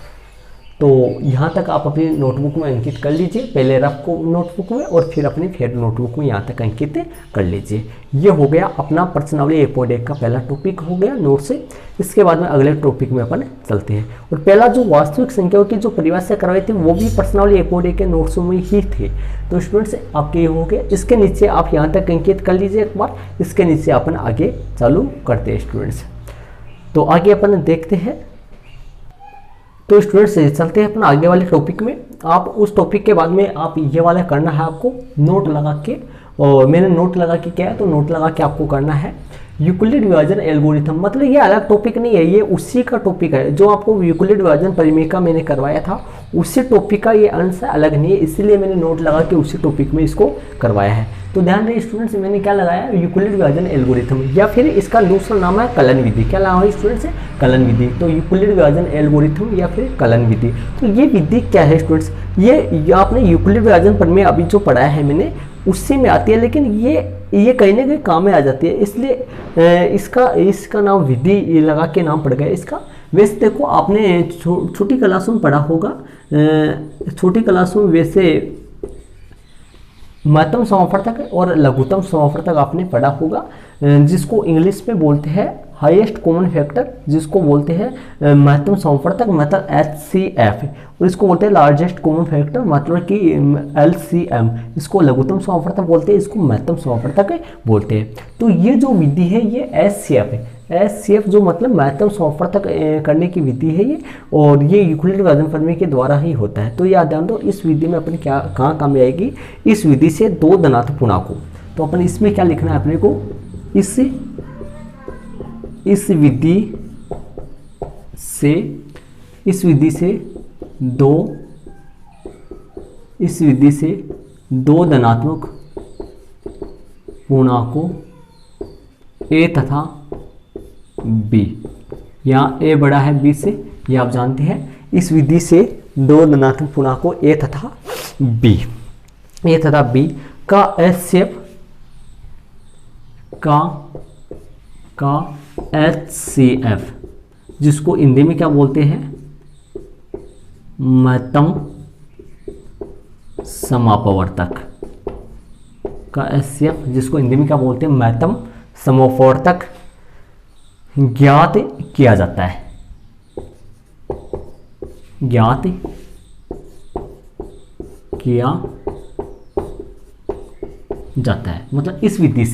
A: तो यहाँ तक आप अपनी नोटबुक में अंकित कर लीजिए, पहले रफ को नोटबुक में और फिर अपनी फेयर नोटबुक में यहाँ तक अंकित कर लीजिए। ये हो गया अपना प्रश्नावली 1.1 का पहला टॉपिक हो गया नोट से। इसके बाद में अगले टॉपिक में अपन चलते हैं। और पहला जो वास्तविक संख्याओं की जो परिभाषा करवाई थी वो भी प्रश्नावली 1.1 के नोट्सों में ही थे। तो स्टूडेंट्स आपके ये हो गए, इसके नीचे आप यहाँ तक अंकित कर लीजिए एक बार, इसके नीचे अपन आगे चालू करते हैं स्टूडेंट्स। तो आगे अपन देखते हैं। तो स्टूडेंट्स चलते हैं अपना आगे वाले टॉपिक में। आप उस टॉपिक के बाद में आप ये वाला करना है आपको नोट लगा के, और मैंने नोट लगा के क्या है, तो नोट लगा के आपको करना है यूक्लिड विभाजन एल्गोरिथम। मतलब ये अलग टॉपिक नहीं है, ये उसी का टॉपिक है जो आपको यूक्लिड विभाजन परिमेय मैंने करवाया था, उसी टॉपिक का ये अंश अलग नहीं है, इसलिए मैंने नोट लगा के उसी टॉपिक में इसको करवाया है। तो ध्यान रहे स्टूडेंट्स, मैंने क्या लगाया, यूक्लिड विभाजन एल्गोरिथम, या फिर इसका दूसरा नाम है कलन विधि। क्या नाम है स्टूडेंट्स, कलन विधि। तो यूक्लिड विभाजन एल्गोरिथम या फिर कलन विधि। तो ये विधि क्या है स्टूडेंट्स, ये आपने यूक्लिड विभाजन पर में अभी जो पढ़ाया है मैंने उसी में आती है, लेकिन ये कहीं ना कहीं काम में आ जाती है, इसलिए इसका नाम विधि लगा के नाम पड़ गया इसका। वैसे देखो आपने छोटी क्लासों में पढ़ा होगा, छोटी क्लासों में वैसे महत्तम समावर्तक और लघुत्तम समावर्तक आपने पढ़ा होगा, जिसको इंग्लिश में बोलते हैं हाईएस्ट कॉमन फैक्टर, जिसको बोलते हैं महत्तम समावर्तक मतलब HCF, और इसको बोलते हैं लार्जेस्ट कॉमन फैक्टर मतलब कि LCM। इसको लघुत्तम समावर्तक बोलते हैं, इसको महत्तम समावर्तक बोलते हैं। तो ये जो विधि है ये HCF है, HCF जो मतलब महत्तम समावर्तक करने की विधि है ये, और ये यूक्लिड विभाजन प्रमेय के द्वारा ही होता है। तो याद ध्यान दो, इस विधि में अपने क्या कहाँ काम में आएगी, इस विधि से 2 धनात्मक पूर्णांकों। तो अपन इसमें क्या लिखना है अपने को, इस विधि से इस विधि से दो धनात्मक पूर्णांकों a तथा b, यहाँ a बड़ा है b से, ये आप जानते हैं। इस विधि से दो धनात्मक पूर्णांकों a तथा b का HCF का HCF, जिसको हिंदी में क्या बोलते हैं, महत्तम समापवर्तक का HCF, जिसको हिंदी में क्या बोलते हैं, महत्तम समापवर्तक ज्ञात किया जाता है। ज्ञात किया जाता है मतलब इस विधि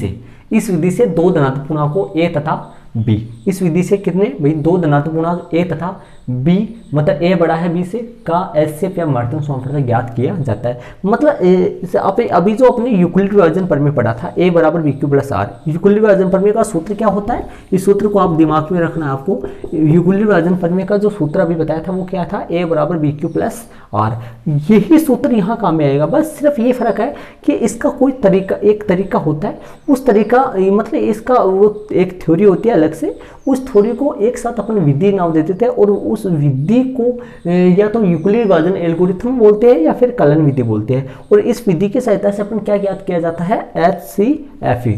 A: से दो धनात्मक पूर्णांकों a तथा b, इस विधि से कितने भाई, दो धनात्मक पूर्णांक a तथा b, मतलब a बड़ा है b से, का HCF या महत्तम समापवर्तक ज्ञात किया जाता है। मतलब अभी जो अपने यूक्लिड विभाजन प्रमेय पढ़ा था, a बराबर BQ प्लस R, यूक्लिड विभाजन प्रमेय का सूत्र क्या होता है, इस सूत्र को आप दिमाग में रखना है आपको। यूक्लिड विभाजन प्रमेय का जो सूत्र अभी बताया था वो क्या था, a बराबर BQ प्लस R, यही सूत्र यहाँ काम में आएगा। बस सिर्फ ये फर्क है कि इसका कोई एक तरीका होता है, उस तरीका मतलब इसका वो एक थ्योरी होती है अलग से, उस थ्योरी को एक साथ अपन विधि नाम दे देते हैं और उस विधि को या तो यूक्लिड विभाजन एल्गोरिथम बोलते हैं या फिर कलन विधि बोलते हैं। और इस विधि की सहायता से अपन क्या ज्ञात किया जाता है, HCF,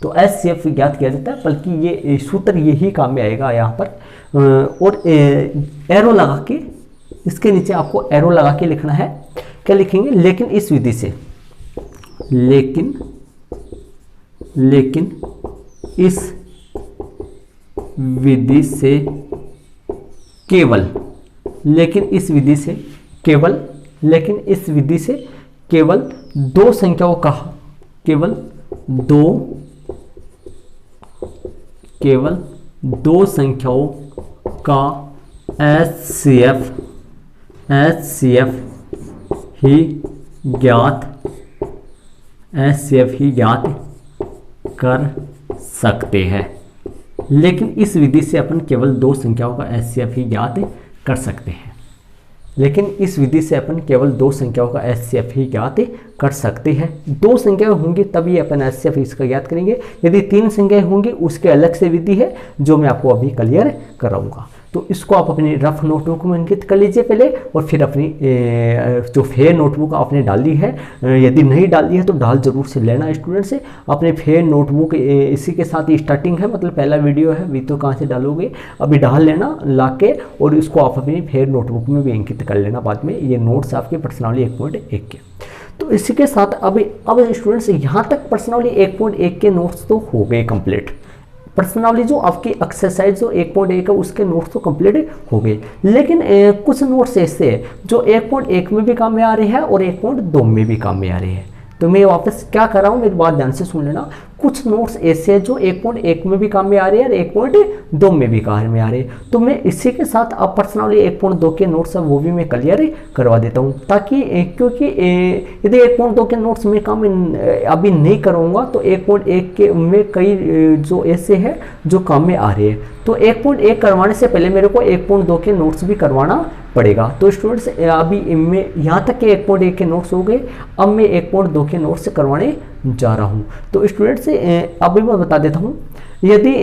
A: तो HCF ज्ञात किया जाता है। बल्कि ये सूत्र यही काम में आएगा यहाँ पर। और एरो लगा के, इसके नीचे आपको एरो लगा के लिखना है, क्या लिखेंगे, लेकिन इस विधि से, लेकिन इस विधि से केवल, लेकिन इस विधि से केवल दो संख्याओं का, केवल दो संख्याओं का HCF ही ज्ञात कर सकते हैं। लेकिन इस विधि से अपन केवल दो संख्याओं का HCF ही ज्ञात कर सकते हैं। लेकिन इस विधि से अपन केवल दो संख्याओं का HCF ही ज्ञात कर सकते हैं। दो संख्याएं होंगी तभी अपन HCF इसका ज्ञात करेंगे। यदि तीन संख्याएं होंगी उसके अलग से विधि है जो मैं आपको अभी क्लियर कराऊंगा। तो इसको आप अपनी रफ नोटबुक में अंकित कर लीजिए पहले, और फिर अपनी जो फेयर नोटबुक आपने डाली है, यदि नहीं डाली है तो डाल जरूर से लेना स्टूडेंट से। अपने फेयर नोटबुक इसी के साथ स्टार्टिंग है, मतलब पहला वीडियो है, अभी तो कहाँ से डालोगे, अभी डाल लेना ला के, और इसको आप अपनी फेयर नोटबुक में भी अंकित कर लेना बाद में। ये नोट्स आपके पर्सनाली 1.1 के। तो इसी के साथ अब स्टूडेंट्स यहाँ तक पर्सनाली 1.1 के नोट्स तो हो गए कंप्लीट। पर्सनाली जो आपकी एक्सरसाइज जो 1.1 है उसके नोट्स तो कंप्लीट हो गए, लेकिन कुछ नोट्स ऐसे हैं जो 1.1 में भी काम में आ रहे हैं और 1.2 में भी काम में आ रहे हैं। तो मैं वापस क्या कर रहा हूँ, मेरी बात ध्यान से सुन लेना। कुछ नोट्स ऐसे हैं जो 1.1 में भी काम में आ रहे हैं और 1.2 में भी काम में आ रहे हैं। तो मैं इसी के साथ अब पर्सनली 1.2 के नोट्स है वो भी मैं क्लियर करवा देता हूँ, ताकि क्योंकि यदि 1.2 के नोट्स में काम अभी नहीं करूँगा तो 1.1 के में कई जो ऐसे हैं जो काम में आ रहे हैं। तो 1.1 करवाने से पहले मेरे को 1.2 के नोट्स भी करवाना पड़ेगा। तो स्टूडेंट्स अभी मैं यहाँ तक के 1.1 के नोट्स हो गए, अब मैं 1.2 के नोट्स करवाने जा रहा हूँ। तो स्टूडेंट्स अभी मैं बता देता हूँ, यदि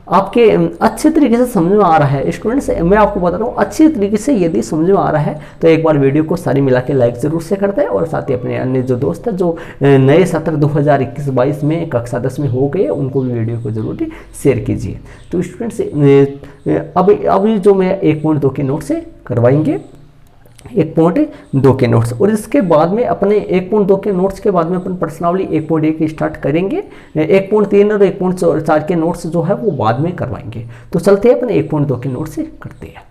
A: आपके अच्छे तरीके से समझ में आ रहा है, स्टूडेंट्स मैं आपको बता रहा हूँ अच्छे तरीके से यदि समझ में आ रहा है तो एक बार वीडियो को सारी मिला के लाइक जरूर से करते हैं, और साथ ही अपने अन्य जो दोस्त है जो नए सत्र 2021-22 में कक्षा 10 में हो गए उनको भी वीडियो को जरूर शेयर कीजिए। तो स्टूडेंट्स अभी जो मैं 1.2 के नोट से करवाएंगे 1.2 के नोट्स, और इसके बाद में अपने 1.2 के नोट्स के बाद में अपन पर्सनली 1.1 स्टार्ट करेंगे। 1.3 और 1.4 के नोट्स जो है वो बाद में करवाएंगे। तो चलते हैं अपन 1.2 के नोट्स से करते हैं।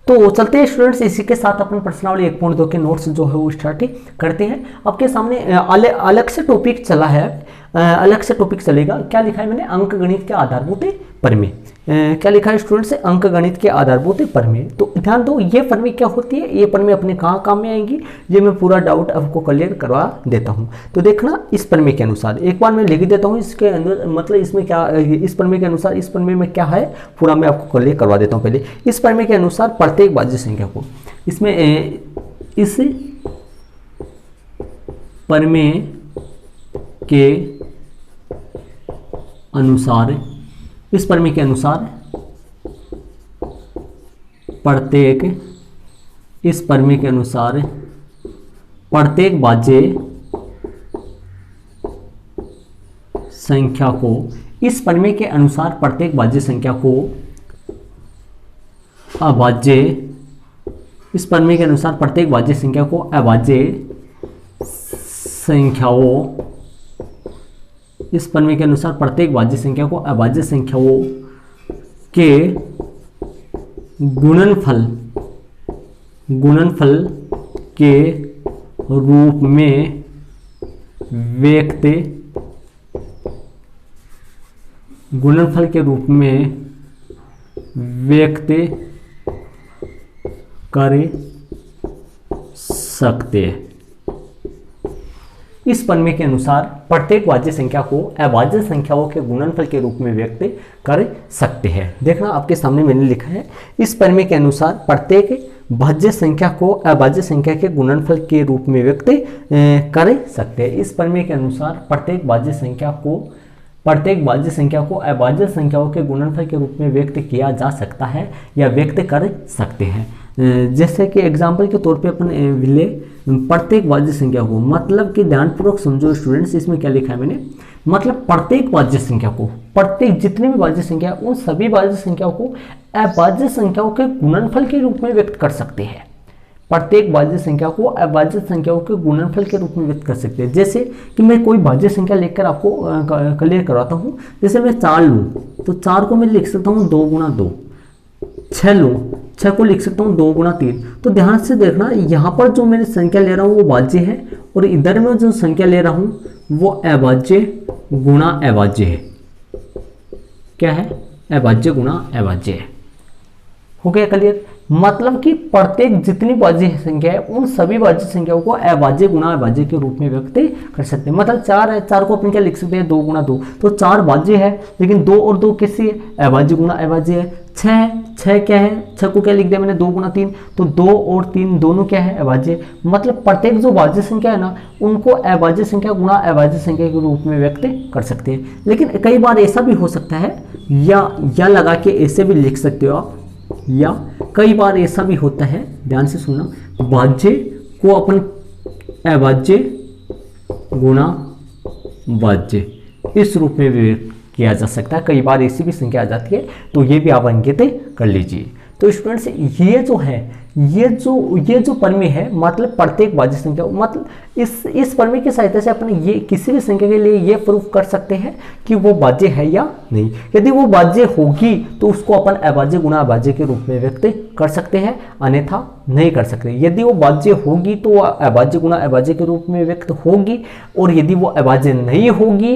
A: तो चलते हैं स्टूडेंट्स, इसी के साथ अपन पर्सनली 1.2 के नोट्स जो है वो स्टार्ट करते हैं। आपके सामने अलग से टॉपिक चला है, अलग से टॉपिक चलेगा। क्या लिखा है मैंने, अंक गणित के आधारभूत प्रमेय। क्या लिखा है स्टूडेंट से, अंक गणित के आधारभूत प्रमेय। तो ध्यान दो, ये प्रमेय क्या होती है, ये प्रमेय अपने कहाँ काम में आएंगी, ये मैं पूरा डाउट आपको क्लियर करवा देता हूँ। तो देखना, इस प्रमेय के अनुसार एक बार मैं लिख देता हूँ इसके अंदर, मतलब इसमें क्या, इस प्रमेय के अनुसार, इस प्रमेय में क्या है पूरा मैं आपको क्लियर करवा देता हूँ। पहले इस प्रमेय के अनुसार प्रत्येक भाज्य संख्या को, इसमें इस प्रमेय के अनुसार, इस प्रमेय के अनुसार प्रत्येक, इस प्रमेय के अनुसार प्रत्येक भाज्य संख्या को, इस प्रमेय के अनुसार प्रत्येक भाज्य संख्या को अभाज्य, इस प्रमेय के अनुसार प्रत्येक भाज्य संख्या को अभाज्य संख्याओं, इस प्रमेय के अनुसार प्रत्येक भाज्य संख्या को अभाज्य संख्याओं के गुणनफल के रूप में व्यक्त, गुणनफल के रूप में व्यक्त कर सकते हैं। इस प्रमेय के अनुसार प्रत्येक भाज्य संख्या को अभाज्य संख्याओं के गुणनफल के रूप में व्यक्त कर सकते हैं। देखना आपके सामने मैंने लिखा है, इस प्रमेय के अनुसार प्रत्येक भाज्य संख्या को अभाज्य संख्या के गुणनफल के रूप में व्यक्त कर सकते हैं। इस प्रमेय के अनुसार प्रत्येक भाज्य संख्या को, प्रत्येक भाज्य संख्या को अभाज्य संख्याओं के गुणनफल के रूप में व्यक्त किया जा सकता है या व्यक्त कर सकते हैं। जैसे कि एग्जाम्पल के तौर पे अपन ले प्रत्येक भाज्य संख्या को, मतलब कि ध्यानपूर्वक समझो स्टूडेंट्स, इसमें क्या लिखा है मैंने, मतलब प्रत्येक भाज्य संख्या को, प्रत्येक जितनी भी भाज्य संख्या उन सभी भाज्य संख्याओं को अभाज्य संख्याओं के गुणनफल के रूप में व्यक्त कर सकते हैं। प्रत्येक भाज्य संख्या को अभाज्य संख्याओं के गुणनफल के रूप में व्यक्त कर सकते हैं। जैसे कि मैं कोई भाज्य संख्या लेकर आपको क्लियर करवाता हूँ। जैसे मैं 4 लूँ तो 4 को मैं लिख सकता हूँ 2 गुणा 2, 6 लूँ 6 को लिख सकता हूँ 2 गुणा 3। तो ध्यान से देखना, यहाँ पर जो मैंने संख्या ले रहा हूँ वो भाज्य है और इधर में जो संख्या ले रहा हूँ वो अभाज्य गुणा अभाज्य है। क्या है, अभाज्य गुणा अभाज्य है। हो गया क्लियर, मतलब कि प्रत्येक जितनी भाज्य संख्या है उन सभी भाज्य संख्याओं को अभाज्य गुणा अभाज्य के रूप में व्यक्त कर सकते हैं। मतलब 4 है, 4 को अपन क्या लिख सकते हैं, 2 गुणा 2, तो 4 भाज्य है, लेकिन 2 और 2 किससे है, अभाज्य गुणा अभाज्य है। 6 है, 6 क्या है, 6 को क्या लिख दिया मैंने, 2 गुणा 3, तो 2 और 3 दोनों क्या है, अभाज्य। मतलब प्रत्येक जो भाज्य संख्या है ना उनको अभाज्य संख्या गुणा अभाज्य संख्या के रूप में व्यक्त कर सकते हैं। लेकिन कई बार ऐसा भी हो सकता है, या लगा के ऐसे भी लिख सकते हो आप, या कई बार ऐसा भी होता है, ध्यान से सुनना, भाज्य को अपन अभाज्य गुणा भाज्य इस रूप में व्यक्त किया जा सकता है। कई बार ऐसी भी संख्या आ जाती है, तो ये भी आप अंकित कर लीजिए। तो स्टूडेंट्स, ये जो है, ये जो प्रमेय है, मतलब प्रत्येक भाज्य संख्या, मतलब इस प्रमेय की सहायता से अपन ये किसी भी संख्या के लिए ये प्रूफ कर सकते हैं कि वो भाज्य है या नहीं। यदि वो भाज्य होगी तो उसको अपन अभाज्य गुणा अभाज्य के रूप में व्यक्त कर सकते हैं, अन्यथा नहीं कर सकते। यदि वो भाज्य होगी तो वह अभाज्य गुणा अभाज्य के रूप में व्यक्त होगी, और यदि वो अभाज्य नहीं होगी,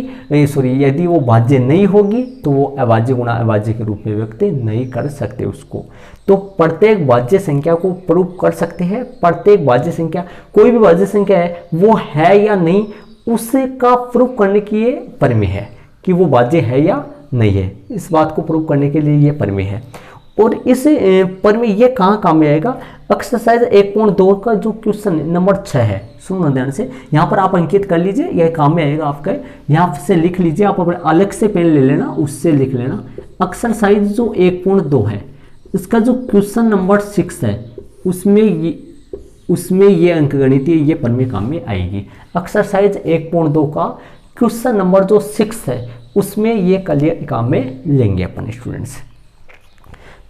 A: यदि वो भाज्य नहीं होगी तो वो अभाज्य गुणा अभाज्य के रूप में व्यक्त नहीं कर सकते उसको। तो प्रत्येक भाज्य संख्या को प्रूफ कर सकते हैं। प्रत्येक भाज्य संख्या, कोई भी भाज्य संख्या है वो है या नहीं, उसे का प्रूफ करने की ये प्रमेय है कि वो भाज्य है या नहीं है। इस बात को प्रूफ करने के लिए ये प्रमेय है। और इस प्रमेय ये कहाँ काम में आएगा, एक्सरसाइज 1.2 का जो क्वेश्चन नंबर 6 है, सुनो ध्यान से, यहाँ पर आप अंकित कर लीजिए, यह काम में आएगा आपका। यहाँ से लिख लीजिए, आप अपने अलग से पेन ले लेना, उससे लिख लेना। एक्सरसाइज जो 1.2 है, इसका जो क्वेश्चन नंबर 6 है, उसमें ये अंकगणितीय ये प्रमेय काम में आएगी। एक्सरसाइज 1.2 का क्वेश्चन नंबर जो 6 है उसमें ये क्लियर काम में लेंगे अपन स्टूडेंट्स।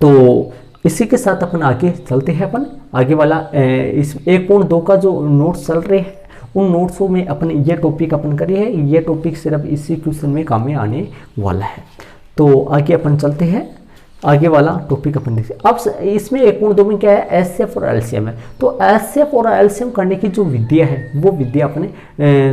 A: तो इसी के साथ अपन आगे चलते हैं। अपन आगे वाला इस 1.2 का जो नोट्स चल रहे हैं उन नोट्सों में अपन ये टॉपिक अपन करे हैं, ये टॉपिक सिर्फ इसी क्वेश्चन में काम में आने वाला है। तो आगे अपन चलते हैं। आगे वाला टॉपिक अपन देखते हैं। अब इसमें 1.2 में क्या है, HCF और LCM है। तो HCF और LCM करने की जो विद्या है वो विद्या अपने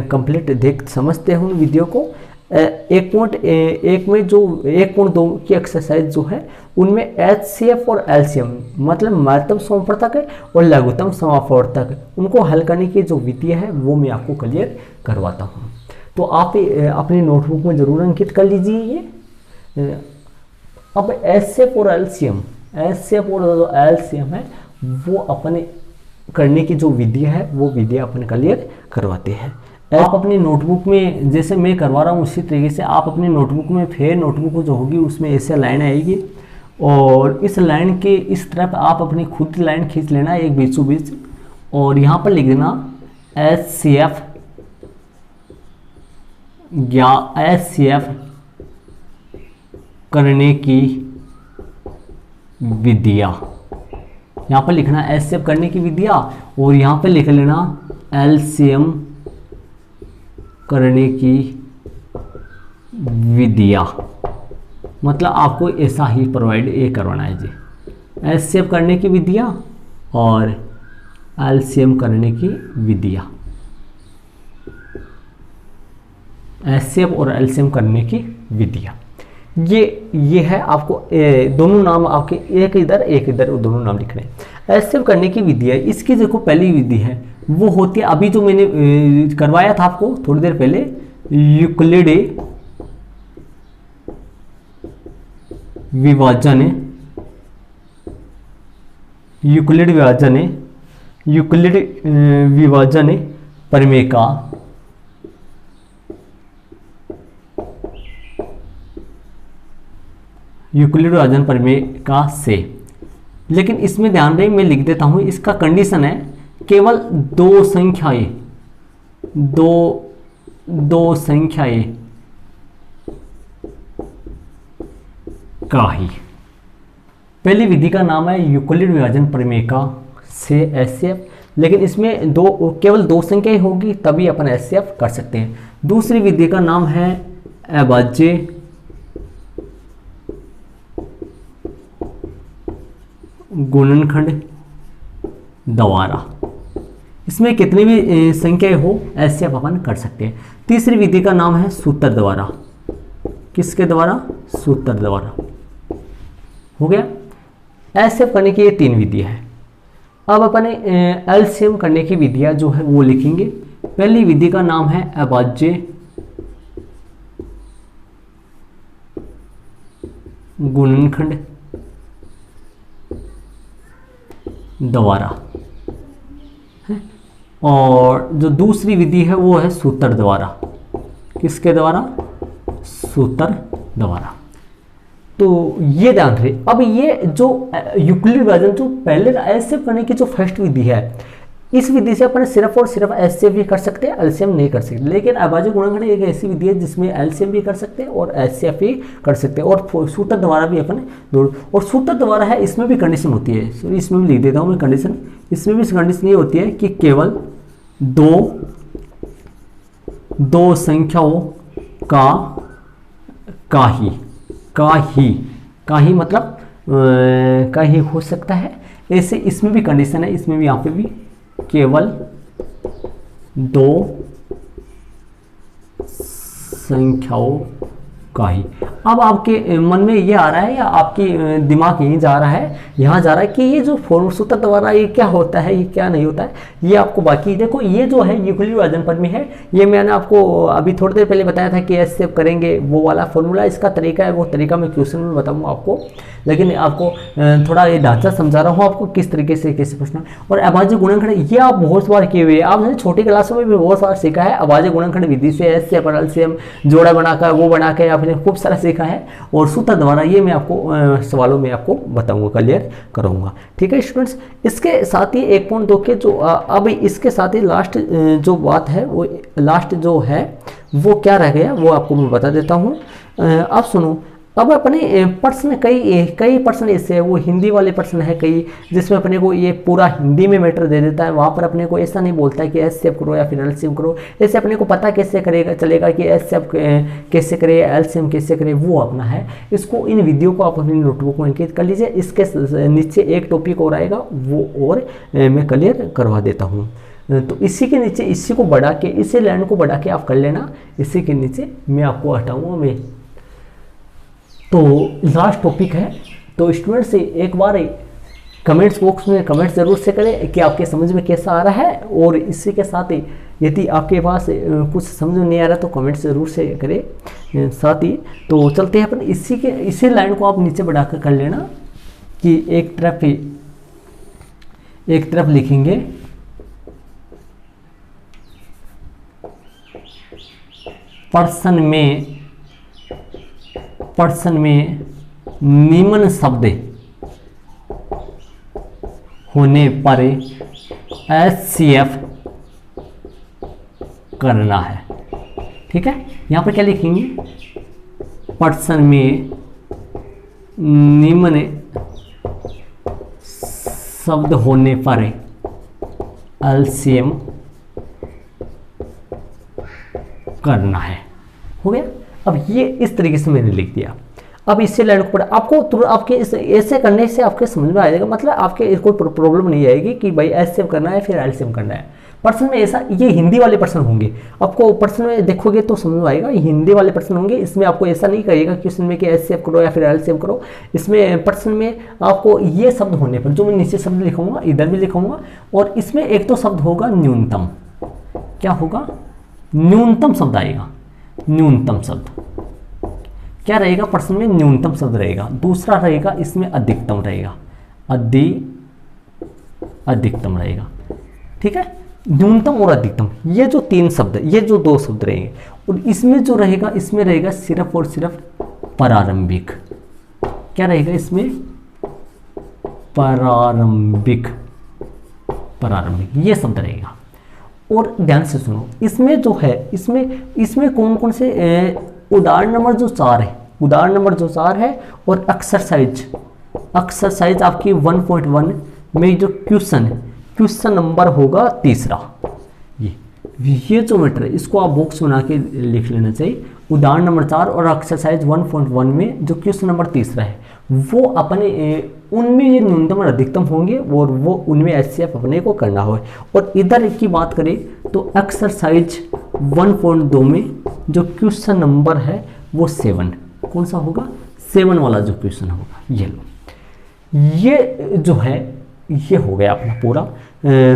A: कंप्लीट देख समझते हैं उन विधियों को। 1.1 में जो 1.2 की एक्सरसाइज जो है उनमें HCF और LCM मतलब महत्तम समापवर्तक और लघुत्तम समापवर्तक उनको हल करने की जो विधियाँ है वो मैं आपको क्लियर करवाता हूँ। तो आप अपनी नोटबुक में जरूर अंकित कर लीजिए ये। अब HCF और LCM और जो LCM है वो अपने करने की जो विधियाँ है वो विधियाँ अपन क्लियर करवाते हैं। आप अपनी नोटबुक में जैसे मैं करवा रहा हूँ उसी तरीके से आप अपनी नोटबुक में फिर नोटबुक जो होगी उसमें ऐसे लाइन आएगी और इस लाइन के इस तरफ आप अपनी खुद लाइन खींच लेना एक बीचों बीच और यहाँ पर लिख देना HCF या HCF करने की विधियाँ। यहाँ पर लिखना HCF करने की विधियाँ और यहाँ पर लिख लेना LCM करने की विधियाँ। मतलब आपको ऐसा ही प्रोवाइड ये करवाना है जी, HCF करने की विधियाँ और LCM करने की विधियाँ। HCF और LCM करने की विधियाँ ये है। आपको दोनों नाम आपके एक इधर दोनों नाम लिखने हैं। HCF करने की विधियाँ, इसकी देखो पहली विधि है वो होती है अभी जो मैंने करवाया था आपको थोड़ी देर पहले, यूक्लिड विभाजन प्रमेय का यूक्लिड विभाजन प्रमेय का से। लेकिन इसमें ध्यान रहे मैं लिख देता हूं इसका कंडीशन है केवल दो संख्याएं का ही। पहली विधि का नाम है यूक्लिड विभाजन प्रमेय का से HCF, लेकिन इसमें केवल दो संख्याएं होगी तभी अपन HCF कर सकते हैं। दूसरी विधि का नाम है अभाज्य गुणनखंड द्वारा। इसमें कितनी भी संख्याएं हो HCF अपन कर सकते हैं। तीसरी विधि का नाम है सूत्र द्वारा। किसके द्वारा? सूत्र द्वारा। हो गया। HCF करने की ये तीन विधियां है। अब अपने LCM करने की विधियां जो है वो लिखेंगे। पहली विधि का नाम है अभाज्य गुणनखंड द्वारा है और जो दूसरी विधि है वो है सूत्र द्वारा। किसके द्वारा? सूत्र द्वारा। तो ये ध्यान रहे। अब ये जो यूक्लिड विभाजन जो पहले HCF करने की जो फर्स्ट विधि है इस विधि से अपन सिर्फ और सिर्फ HCF भी कर सकते हैं, LCM नहीं कर सकते। लेकिन अभाज्य गुणनखंड एक ऐसी विधि है जिसमें LCM भी कर सकते हैं और HCF भी कर सकते हैं और सूत्र द्वारा भी अपन और सूत्र द्वारा है इसमें भी कंडीशन होती है। सॉरी इसमें भी लिख देता हूँ मैं कंडीशन। इसमें भी कंडीशन ये होती है कि केवल दो संख्याओं का ही मतलब का ही हो सकता है। ऐसे इसमें भी कंडीशन है, इसमें भी यहाँ पे भी केवल दो संख्याओं का ही। अब आपके मन में ये आ रहा है या आपकी दिमाग यहीं जा रहा है, यहाँ जा रहा है कि ये जो सूत्र द्वारा ये क्या होता है, ये क्या नहीं होता है, ये आपको बाकी देखो ये जो है यूक्लिड विभाजन प्रमेय है। ये मैंने आपको अभी थोड़ी देर पहले बताया था कि HCF करेंगे वो वाला फॉर्मूला, इसका तरीका है वो तरीका मैं क्वेश्चन में बताऊंगा आपको। लेकिन आपको थोड़ा ये ढांचा समझा रहा हूँ आपको किस तरीके से कैसे पूछना। और अभाज्य गुणनखंड ये आप बहुत बार किए हुए हैं, आपने छोटी क्लासों में भी बहुत बार सीखा है। अभाज्य गुणनखंड विधि से HCF और LCM जोड़ा बनाकर वो बनाकर आपने खूब सारा सीखा है। और सूत्र द्वारा ये मैं आपको सवालों में आपको बताऊंगा, क्लियर करूंगा। ठीक है स्टूडेंट्स। इसके साथ ही 1.2 के जो अब इसके साथ ही लास्ट जो बात है वो लास्ट जो है वो क्या रह गया वो आपको मैं बता देता हूँ। अब सुनो, अब अपने प्रश्न कई कई प्रश्न ऐसे है, वो हिंदी वाले प्रश्न है कई, जिसमें अपने को ये पूरा हिंदी में मैटर दे देता है। वहाँ पर अपने को ऐसा नहीं बोलता है कि एचसीएफ करो या फिर एलसीएम करो। ऐसे अपने को पता कैसे करेगा चलेगा कि एचसीएफ कैसे करे, एलसीएम कैसे करे, वो अपना है। इसको इन वीडियो को आप अपनी नोटबुक में अंकित कर लीजिए। इसके नीचे एक टॉपिक और आएगा, वो और मैं क्लियर करवा देता हूँ। तो इसी के नीचे इसी को बढ़ा के, इसी लाइन को बढ़ा के आप कर लेना। इसी के नीचे मैं आपको हटाऊंगा मैं। तो लास्ट टॉपिक है, तो स्टूडेंट से एक बार कमेंट्स बॉक्स में कमेंट जरूर से करें कि आपके समझ में कैसा आ रहा है। और इसी के साथ ही यदि आपके पास कुछ समझ में नहीं आ रहा तो कमेंट जरूर से करें साथ ही। तो चलते हैं अपन इसी लाइन को आप नीचे बढ़ाकर कर लेना कि एक तरफ लिखेंगे प्रश्न में निम्न शब्द होने पर एचसीएफ करना है। ठीक है, यहां पर क्या लिखेंगे, प्रश्न में निम्न शब्द होने पर एलसीएम करना है। हो गया। अब ये इस तरीके से मैंने लिख दिया। अब इससे लाइन को पढ़ा आपको आपके ऐसे करने से आपके समझ में आ जाएगा, मतलब आपके कोई प्रॉब्लम नहीं आएगी कि भाई एचसीएम करना है फिर एलसीएम करना है। प्रश्न में ऐसा, ये हिंदी वाले प्रश्न होंगे, आपको प्रश्न में देखोगे तो समझ में आएगा, ये हिंदी वाले प्रश्न होंगे। इसमें आपको ऐसा नहीं कहेगा क्वेश्चन में कि एचसीएफ करो या फिर एलसीएम करो। इसमें प्रश्न में आपको ये शब्द होने पर, जो मैं नीचे शब्द लिखूंगा इधर भी लिखूंगा, और इसमें एक तो शब्द होगा न्यूनतम। क्या होगा, न्यूनतम शब्द आएगा। न्यूनतम शब्द क्या रहेगा, प्रश्न में न्यूनतम शब्द रहेगा। दूसरा रहेगा इसमें अधिकतम रहेगा, अधिकतम रहेगा। ठीक है, न्यूनतम और अधिकतम, ये जो तीन शब्द, ये जो दो शब्द रहेंगे। और इसमें जो रहेगा, इसमें रहेगा सिर्फ और सिर्फ प्रारंभिक। क्या रहेगा इसमें, प्रारंभिक ये शब्द रहेगा। और ध्यान से सुनो, इसमें जो है, इसमें कौन कौन से उदाहरण नंबर जो 4 है, उदाहरण नंबर जो 4 है, और एक्सरसाइज आपकी 1.1 में जो क्वेश्चन नंबर होगा तीसरा। ये जो मैटर है इसको आप बॉक्स बना के लिख लेना चाहिए। उदाहरण नंबर 4 और एक्सरसाइज 1.1 में जो क्वेश्चन नंबर तीसरा है, वो अपने उनमें ये न्यूनतम और अधिकतम होंगे, और वो उनमें एचसीएफ अपने को करना हो। और इधर की बात करें तो एक्सरसाइज 1.2 में जो क्वेश्चन नंबर है वो 7, कौन सा होगा, 7 वाला जो क्वेश्चन होगा। ये लो, ये जो है ये हो गया अपना पूरा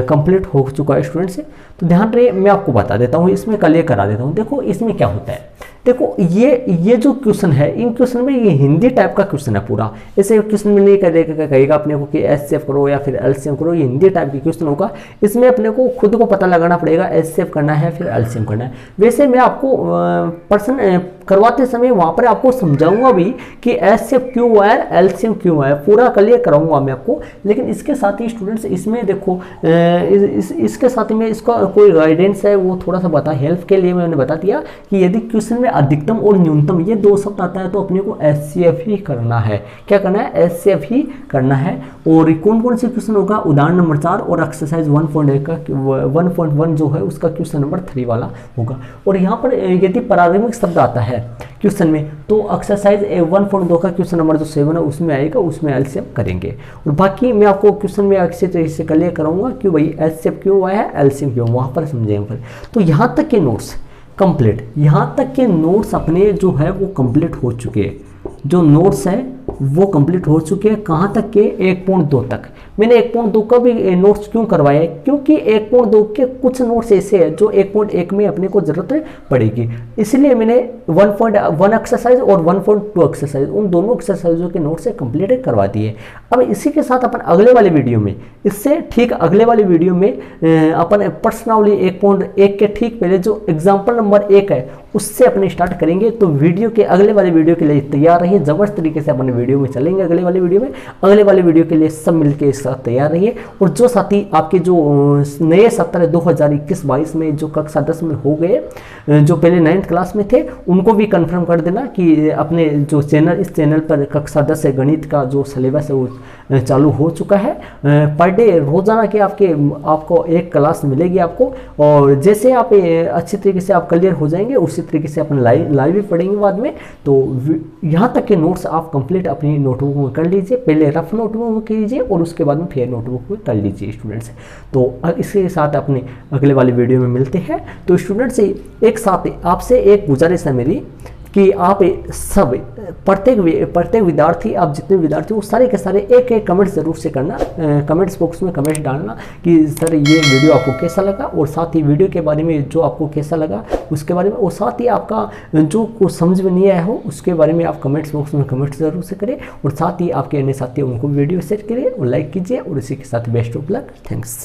A: कंप्लीट हो चुका है स्टूडेंट से। तो ध्यान रहे, मैं आपको बता देता हूँ, इसमें क्लियर करा देता हूँ। देखो इसमें क्या होता है, देखो ये जो क्वेश्चन है, इन क्वेश्चन में ये हिंदी टाइप का क्वेश्चन है पूरा। ऐसे क्वेश्चन में नहीं कहेगा अपने को कि एचसीएफ करो या फिर एलसीएम करो, ये हिंदी टाइप की क्वेश्चन होगा। इसमें अपने को खुद को पता लगाना पड़ेगा एचसीएफ करना है फिर एलसीएम करना है। वैसे मैं आपको प्रश्न करवाते समय वहाँ पर आपको समझाऊंगा भी कि एचसीएफ क्यों आया, एलसीएम क्यों आया, पूरा क्लियर कराऊंगा मैं आपको। लेकिन इसके साथ ही स्टूडेंट्स, इसमें देखो इसके साथ में इसका कोई गाइडेंस है, वो थोड़ा सा बता, हेल्प के लिए मैंने बता दिया कि यदि क्वेश्चन में अधिकतम और न्यूनतम ये दो शब्द आता है तो अपने को एचसीएफ ही करना है। क्या करना है, एचसीएफ ही करना है। और कौन कौन से क्वेश्चन होगा, उदाहरण नंबर 4 और एक्सरसाइज 1.1 जो है उसका क्वेश्चन नंबर 3 वाला होगा। और यहाँ पर यदि प्रारंभिक शब्द आता है क्वेश्चन में तो एक्सरसाइज 1.2 का क्वेश्चन नंबर जो 7 है उसमें आएगा, उसमें एलसीएम करेंगे। और बाकी मैं आपको क्वेश्चन में अच्छे तरीके से क्लियर कराऊंगा कि भाई एचसीएफ क्यों आया है, एलसीएम क्यों, वहाँ पर समझेंगे। तो यहाँ तक के नोट्स कंप्लीट, यहाँ तक के नोट्स अपने जो है वो कंप्लीट हो चुके हैं। जो नोट्स है वो कंप्लीट हो चुके हैं। कहाँ तक के, 1.2 तक। मैंने 1.2 का भी नोट्स क्यों करवाया है, क्योंकि 1.2 के कुछ नोट्स ऐसे हैं जो 1.1 में अपने को जरूरत पड़ेगी, इसलिए मैंने 1.1 एक्सरसाइज और 1.2 एक्सरसाइज, उन दोनों एक्सरसाइजों के नोट्स से कंप्लीट करवा दिए। अब इसी के साथ अपन अगले वाले वीडियो में, इससे ठीक अगले वाले वीडियो में अपन प्रश्नावली 1.1 के ठीक पहले जो एग्जाम्पल नंबर 1 है उससे अपने स्टार्ट करेंगे। तो वीडियो के अगले वाले वीडियो के लिए तैयार रहिए, ज़बरदस्त तरीके से अपने वीडियो में चलेंगे। अगले वाले वीडियो में, अगले वाले वीडियो के लिए सब मिलकर एक साथ तैयार रहिए। और जो साथी आपके जो नए सत्र 2021-22 में जो कक्षा 10 में हो गए, जो पहले 9th क्लास में थे, उनको भी कंफर्म कर देना कि अपने जो चैनल, इस चैनल पर कक्षा 10 से गणित का जो सिलेबस है वो चालू हो चुका है। पर डे रोजाना के आपको एक क्लास मिलेगी आपको। और जैसे आप अच्छी तरीके से आप क्लियर हो जाएंगे, उसी तरीके से अपने लाइव भी पढ़ेंगे बाद में। तो यहाँ तक के नोट्स आप कंप्लीट अपनी नोटबुक में कर लीजिए। पहले रफ नोटबुक में कीजिए और उसके बाद में फेयर नोटबुक में कर लीजिए स्टूडेंट्स। तो इसके साथ अपने अगले वाले वीडियो में मिलते हैं। तो स्टूडेंट्स एक साथ आपसे एक गुजारिश है मेरी कि आप सब प्रत्येक विद्यार्थी, आप जितने विद्यार्थी वो सारे के सारे एक कमेंट ज़रूर से करना, कमेंट्स बॉक्स में कमेंट डालना कि सर ये वीडियो आपको कैसा लगा, और साथ ही वीडियो के बारे में जो आपको कैसा लगा उसके बारे में, और साथ ही आपका जो कुछ समझ में नहीं आया हो उसके बारे में आप कमेंट्स बॉक्स में कमेंट ज़रूर से करें। और साथ ही आपके अन्य साथी उनको वीडियो शेयर करिए और लाइक कीजिए। और इसी के साथ बेस्ट ऑफ लक, थैंक्स।